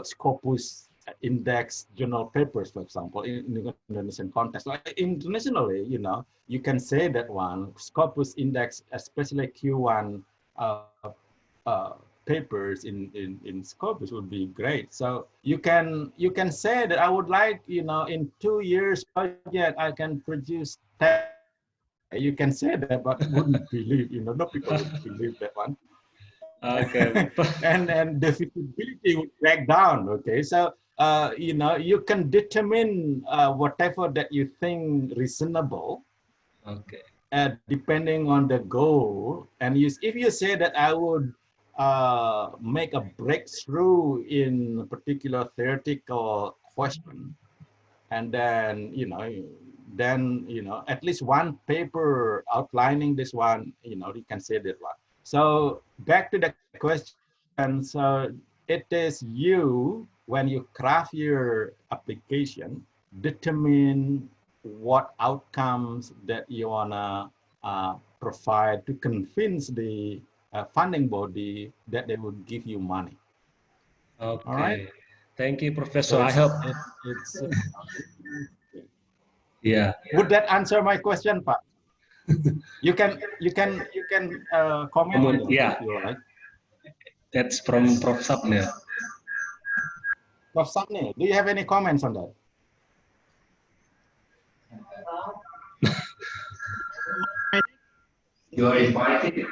Scopus index journal papers, for example, in the Indonesian context. Like internationally, you can say that one Scopus index, especially Q1 papers in Scopus would be great. So you can say that I would like, in 2 years project I can produce 10. You can say that, but wouldn't believe, no people would believe that one. Okay. and the feasibility would break down. Okay, so you can determine whatever that you think reasonable. Okay. Depending on the goal, and if you say that I would make a breakthrough in a particular theoretical question, and then at least one paper outlining this one, you can say that one. So back to the question. So it is you, when you craft your application, determine what outcomes that you wanna provide to convince the funding body that they would give you money. Okay. All right. Thank you, Professor. So I hope it's yeah. Would that answer my question, Pak? You can comment on that, yeah. if you like. That's from Prof. Sapnil. Prof. Sapnil, do you have any comments on that? You are invited.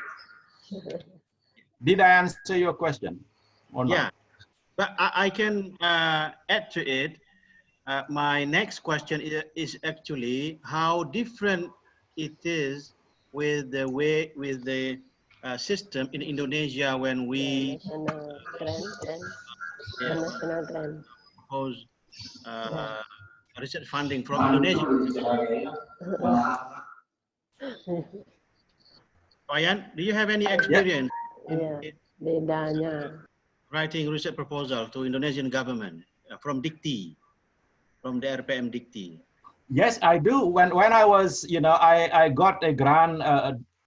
Did I answer your question or not? Yeah, but I can add to it. my next question is actually how different it is with the system in Indonesia when we national grant and yeah, national grant. propose research funding from Indonesia. Wayan, do you have any experience in bedanya writing research proposal to Indonesian government from Dikti, from the RPM Dikti? Yes, I do. When I was, I got a grant,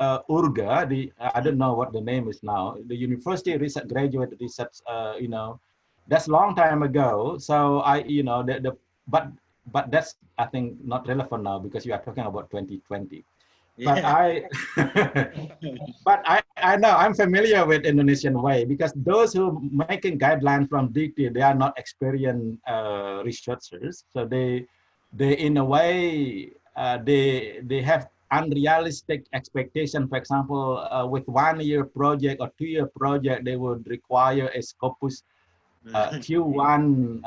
URGA, I don't know what the name is now, the University Research Graduate Research, that's a long time ago. So but that's, I think, not relevant now because you are talking about 2020. Yeah. But I know I'm familiar with Indonesian way because those who making guidelines from Dikti, they are not experienced researchers. So they in a way, they have unrealistic expectation. For example, with 1 year project or 2 year project, they would require a Scopus Q1,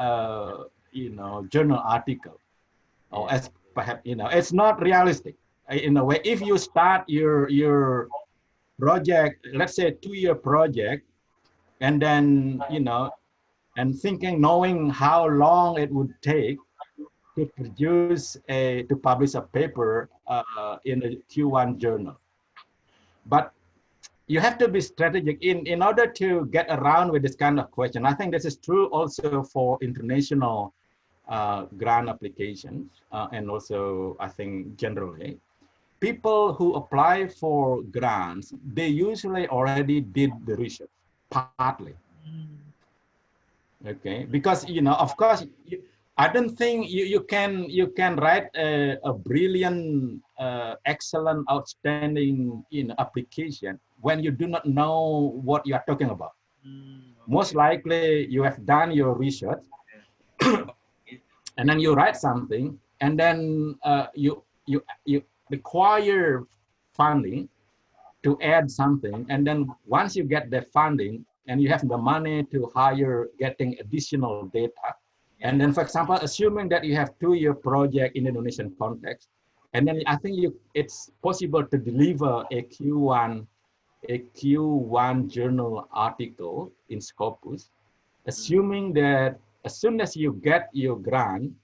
journal article, or as perhaps, it's not realistic in a way. If you start your project, let's say 2 year project, and then, and knowing how long it would take to publish a paper in a Q1 journal. But you have to be strategic in order to get around with this kind of question. I think this is true also for international grant applications, and also I think generally. People who apply for grants, they usually already did the research, partly. Okay, because of course, I don't think you can write a brilliant, excellent, outstanding application when you do not know what you are talking about. Most likely, you have done your research, and then you write something, and then you require funding to add something, and then once you get the funding and you have the money to hire getting additional data, and then, for example, assuming that you have 2 year project in Indonesian context, and then I think it's possible to deliver a Q1 journal article in Scopus, assuming that as soon as you get your grant,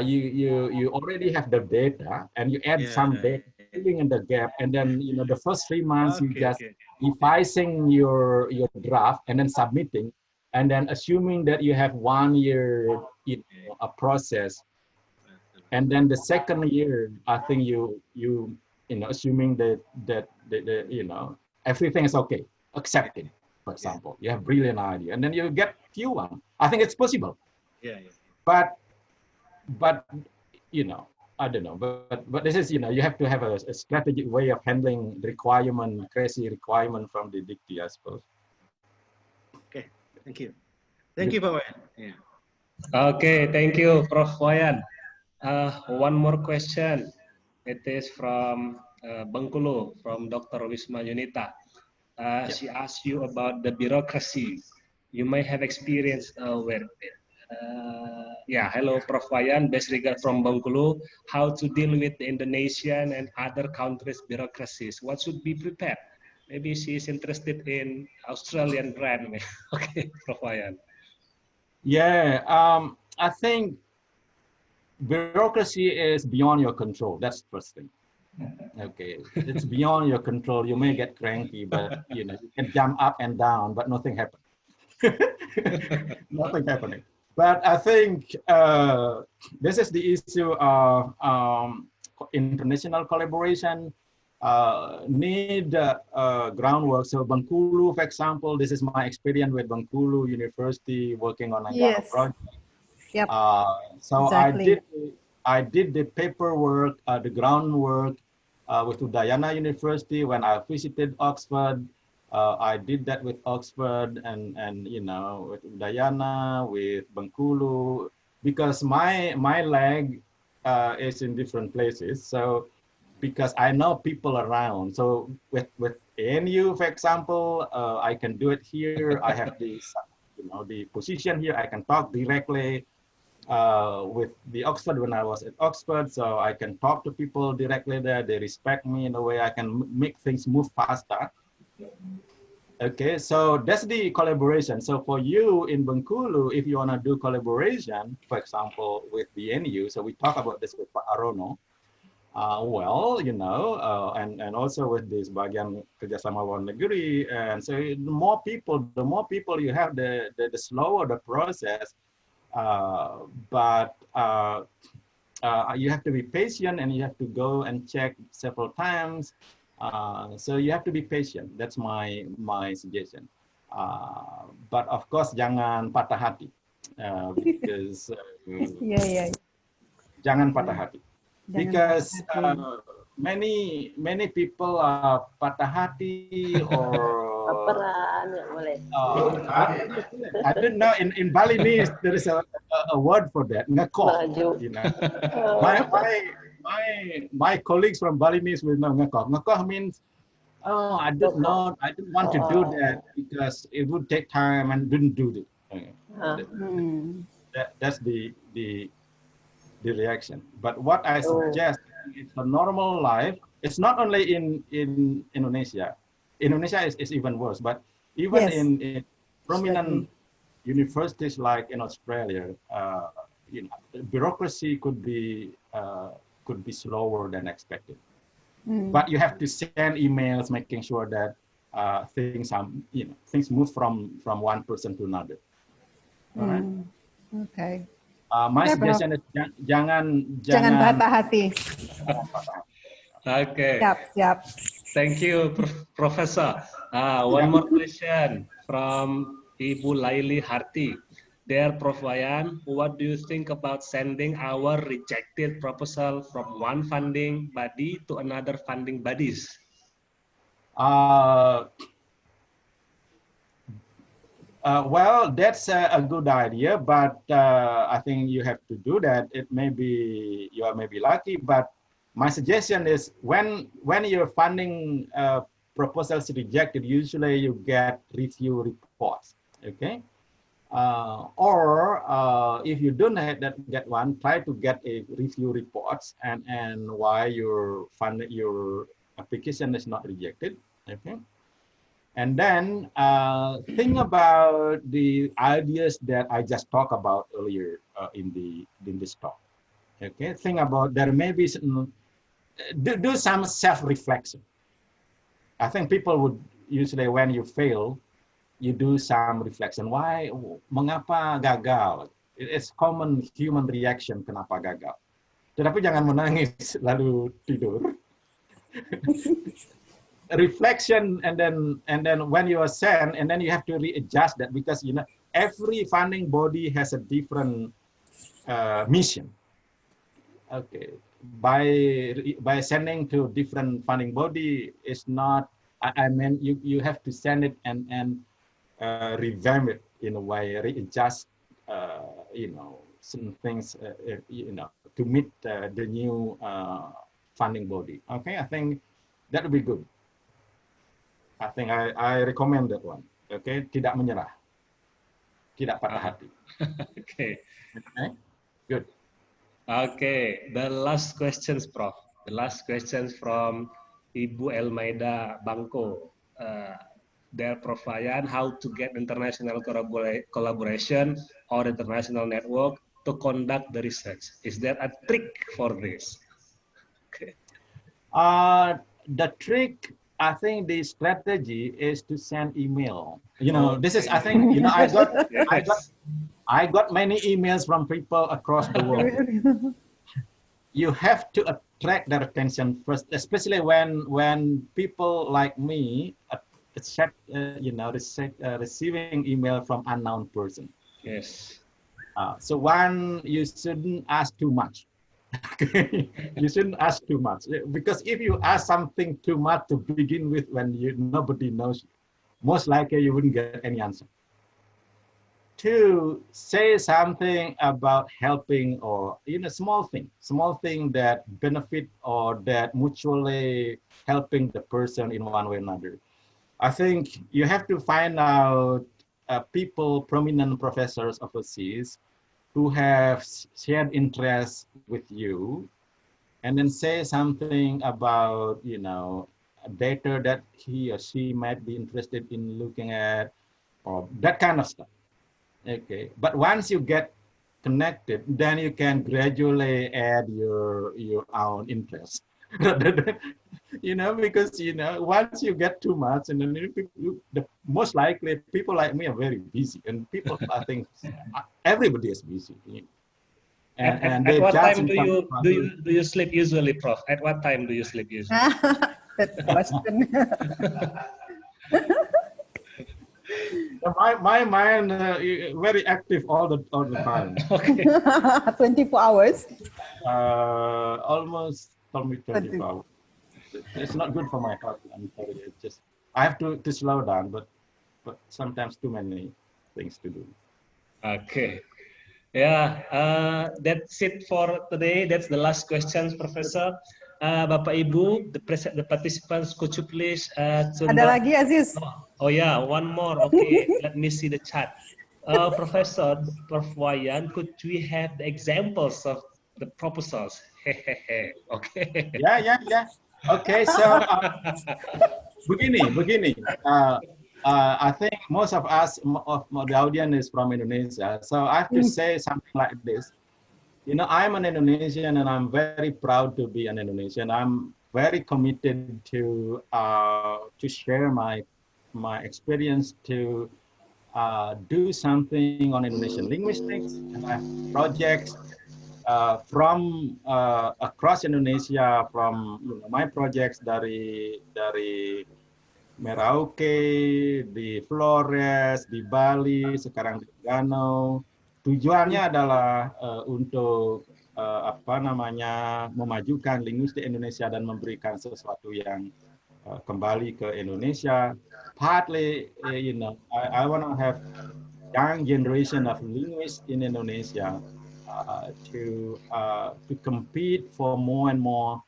you already have the data, and you add some data, filling in the gap, and then the first 3 months you just revising your draft and then submitting, and then assuming that you have 1 year a process, and then the second year I think you assuming that everything is okay, accepted, for example, you have brilliant idea, and then you get Q1. I think it's possible. But I don't know, but this is, you have to have a strategic way of handling requirement, crazy requirement from the Dikti, I suppose. Okay, thank you. Thank you, Pak Wayan. Yeah. Okay, thank you, Prof. Wayan. One more question. It is from Bengkulu, from Dr. Wisma Yunita. She asked you about the bureaucracy. You may have experience with it. Hello, Prof. Wayan. Best regards from Bengkulu. How to deal with the Indonesian and other countries' bureaucracies? What should be prepared? Maybe she is interested in Australian brand. Okay, Prof. Wayan. Yeah, I think bureaucracy is beyond your control. That's the first thing. Okay, it's beyond your control. You may get cranky, but you can jump up and down, but nothing happens. Nothing happening. But I think this is the issue of international collaboration, need groundwork. So Bengkulu, for example, this is my experience with Bengkulu University working on a project. Yep. So exactly. I did the paperwork, the groundwork with Udayana University when I visited Oxford. I did that with Oxford and with Udayana, with Bengkulu, because my leg is in different places. So because I know people around. So with ANU, for example, I can do it here. I have the the position here. I can talk directly. with the Oxford when I was at Oxford, so I can talk to people directly there. They respect me in a way I can make things move faster. Okay, so that's the collaboration. So for you in Bengkulu, if you want to do collaboration, for example, with the NU, so we talk about this with Pak Arono, well, you know, and also with this bagian kerjasama luar negeri, and so the more people you have, the slower the process. But you have to be patient, and you have to go and check several times. So you have to be patient. That's my suggestion. But of course, jangan patah hati, because jangan patah hati. Because many people are patah hati or I don't know, in Balinese there is a word for that, ngekok, you know. My colleagues from Balinese will know ngekok. Ngekok means, oh, I didn't want to do that because it would take time and didn't do it. That's the reaction. But what I suggest is a normal life. It's not only in Indonesia. Indonesia is even worse, but even in prominent universities like in Australia, you know, bureaucracy could be slower than expected. But you have to send emails, making sure that things move from one person to another. All right. Okay. My suggestion is jangan patah hati. Okay. Siap. Thank you, Professor. One more question from Ibu Laili Harti. Dear Prof. Wayan, what do you think about sending our rejected proposal from one funding body to another funding bodies? Well, that's a good idea, but I think you have to do that. You may be lucky, but my suggestion is when your funding proposals rejected, usually you get review reports. Okay. Or if you don't get one, try to get a review reports and why your application is not rejected. Okay, and then think about the ideas that I just talked about earlier in this talk. Okay, think about there may be some, do some self-reflection. I think people would usually, when you fail, you do some reflection. Why? Mengapa gagal? It's common human reaction. Kenapa gagal? Tetapi jangan menangis lalu tidur. Reflection, and then when you are sent, and then you have to readjust that, because you know every funding body has a different mission. Okay, by sending to different funding body is not. I mean, you have to send it and revamp it in a way, readjust, you know, some things, you know, to meet the new funding body. Okay, I think that would be good. I think I recommend that one. Okay, tidak menyerah, tidak patah hati. Okay. Okay, good. Okay, the last questions, Prof. The last questions from Ibu Elmaida Bangko. Their Prof. Wayan, how to get international collaboration or international network to conduct the research. Is there a trick for this? Okay. The trick, I think the strategy is to send email. You know, this is, I think, you know, I got many emails from people across the world. You have to attract their attention first, especially when people like me you know, receiving email from unknown person. Yes. So one, you shouldn't ask too much. Okay, you shouldn't ask too much, because if you ask something too much to begin with, when nobody knows, most likely you wouldn't get any answer. Two, say something about helping, or you know, small thing that benefit or that mutually helping the person in one way or another. I think you have to find out people, prominent professors overseas, who have shared interests with you, and then say something about, you know, data that he or she might be interested in looking at, or that kind of stuff. Okay, but once you get connected, then you can gradually add your own interest. You know, because, you know, once you get too much, and then most likely people like me are very busy, and people, I think everybody is busy. And at what time do you sleep usually, Prof? At what time do you sleep usually? That question. My mind very active all the time. Okay. 24 hours. Almost 24 hours. It's not good for my health. I'm sorry. It's just I have to slow down, but sometimes too many things to do. Okay. Yeah, that's it for today. That's the last questions, Professor. Bapak Ibu, the participants, could you please turn Ada down? lagi, Aziz? Oh yeah, one more. Okay, let me see the chat. Professor, Prof. Wayan, could we have the examples of the proposals? Okay. Yeah. Okay, so begini. I think most of us, of the audience is from Indonesia. So I have to say something like this. You know, I'm an Indonesian, and I'm very proud to be an Indonesian. I'm very committed to share my experience, to do something on Indonesian linguistics, and I have projects from across Indonesia, from, you know, my projects dari Merauke, di Flores, di Bali, sekarang di Danau. Tujuannya adalah untuk memajukan linguistik Indonesia dan memberikan sesuatu yang kembali ke Indonesia. Partly, you know, I want to have young generation of linguists in Indonesia to compete for more and more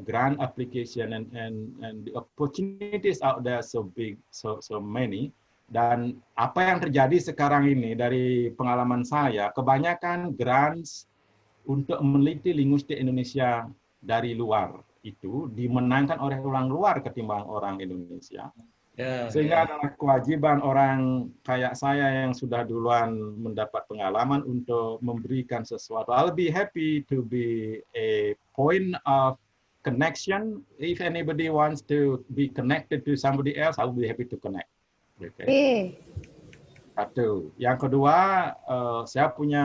grant application, and the opportunities out there so big, so many. Dan apa yang terjadi sekarang ini dari pengalaman saya, kebanyakan grants untuk meneliti linguistik Indonesia dari luar itu dimenangkan oleh orang luar ketimbang orang Indonesia. Sehingga adalah kewajiban orang kayak saya yang sudah duluan mendapat pengalaman untuk memberikan sesuatu. I'll be happy to be a point of connection. If anybody wants to be connected to somebody else, I will be happy to connect. Okay. Satu. Yang kedua, saya punya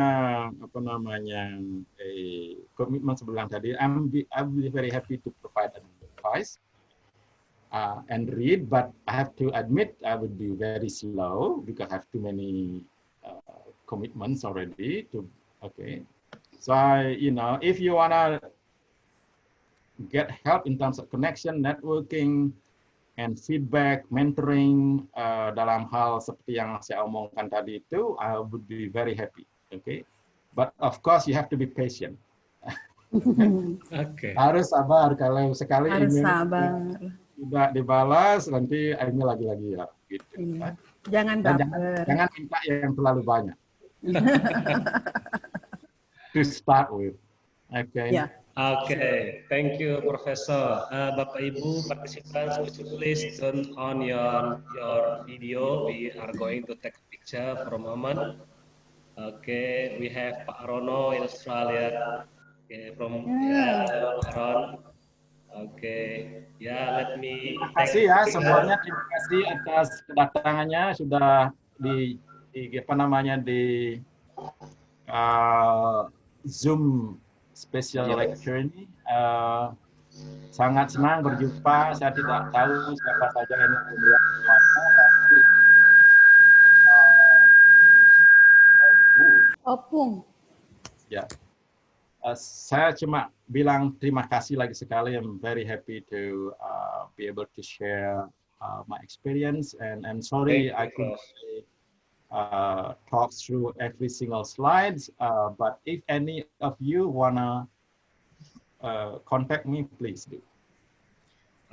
komitmen sebelah tadi. I'll be very happy to provide advice and read, but I have to admit I would be very slow because I have too many commitments already. So you know, if you wanna get help in terms of connection, networking, and feedback, mentoring dalam hal seperti yang saya omongkan tadi itu, I would be very happy. Okay, but of course you have to be patient. Okay. Harus sabar, kalau sekali Harus email sabar. tidak dibalas, nanti email lagi ya. Gitu. Iya. Jangan baper. Jangan minta yang terlalu banyak. To start with. Okay. Yeah. Okay, thank you, Professor. Bapak Ibu participants, would you please turn on your video? We are going to take a picture for a moment. Okay, we have Pak Rono in Australia. Okay, from Ron. Okay, let me. Terima kasih ya semuanya. Terima kasih atas kedatangannya, sudah di Zoom special lecture ini. Sangat senang berjumpa. Saya tidak tahu siapa saja yang melihat semuanya. Opung. Ya, saya cuma bilang terima kasih lagi sekali. I'm very happy to be able to share my experience, and I'm sorry I couldn't talk through every single slides, but if any of you wanna contact me, please do.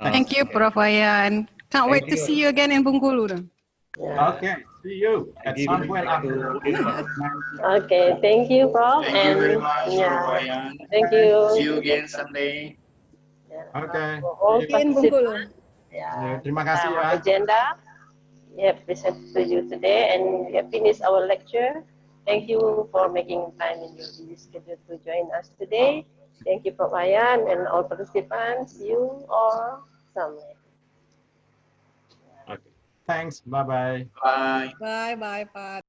Thank you, Prof. Wayan. Can't wait to see you again in Bengkulu. Yeah. Okay, see you at Give some it point back after. to Irma. Okay, thank you, Prof. Thank you very much, yeah, Wayan. thank you. See you again someday. Yeah, Okay. for all See you. In Bengkulu. participants. Ya, Yeah, terima kasih our ya. agenda we have presented to you today, and we have finished our lecture. Thank you for making time in your busy schedule to join us today. Thank you, Prof. Wayan, and all participants. You all somewhere. Okay. Thanks. Bye-bye. Bye. Bye bye Pak.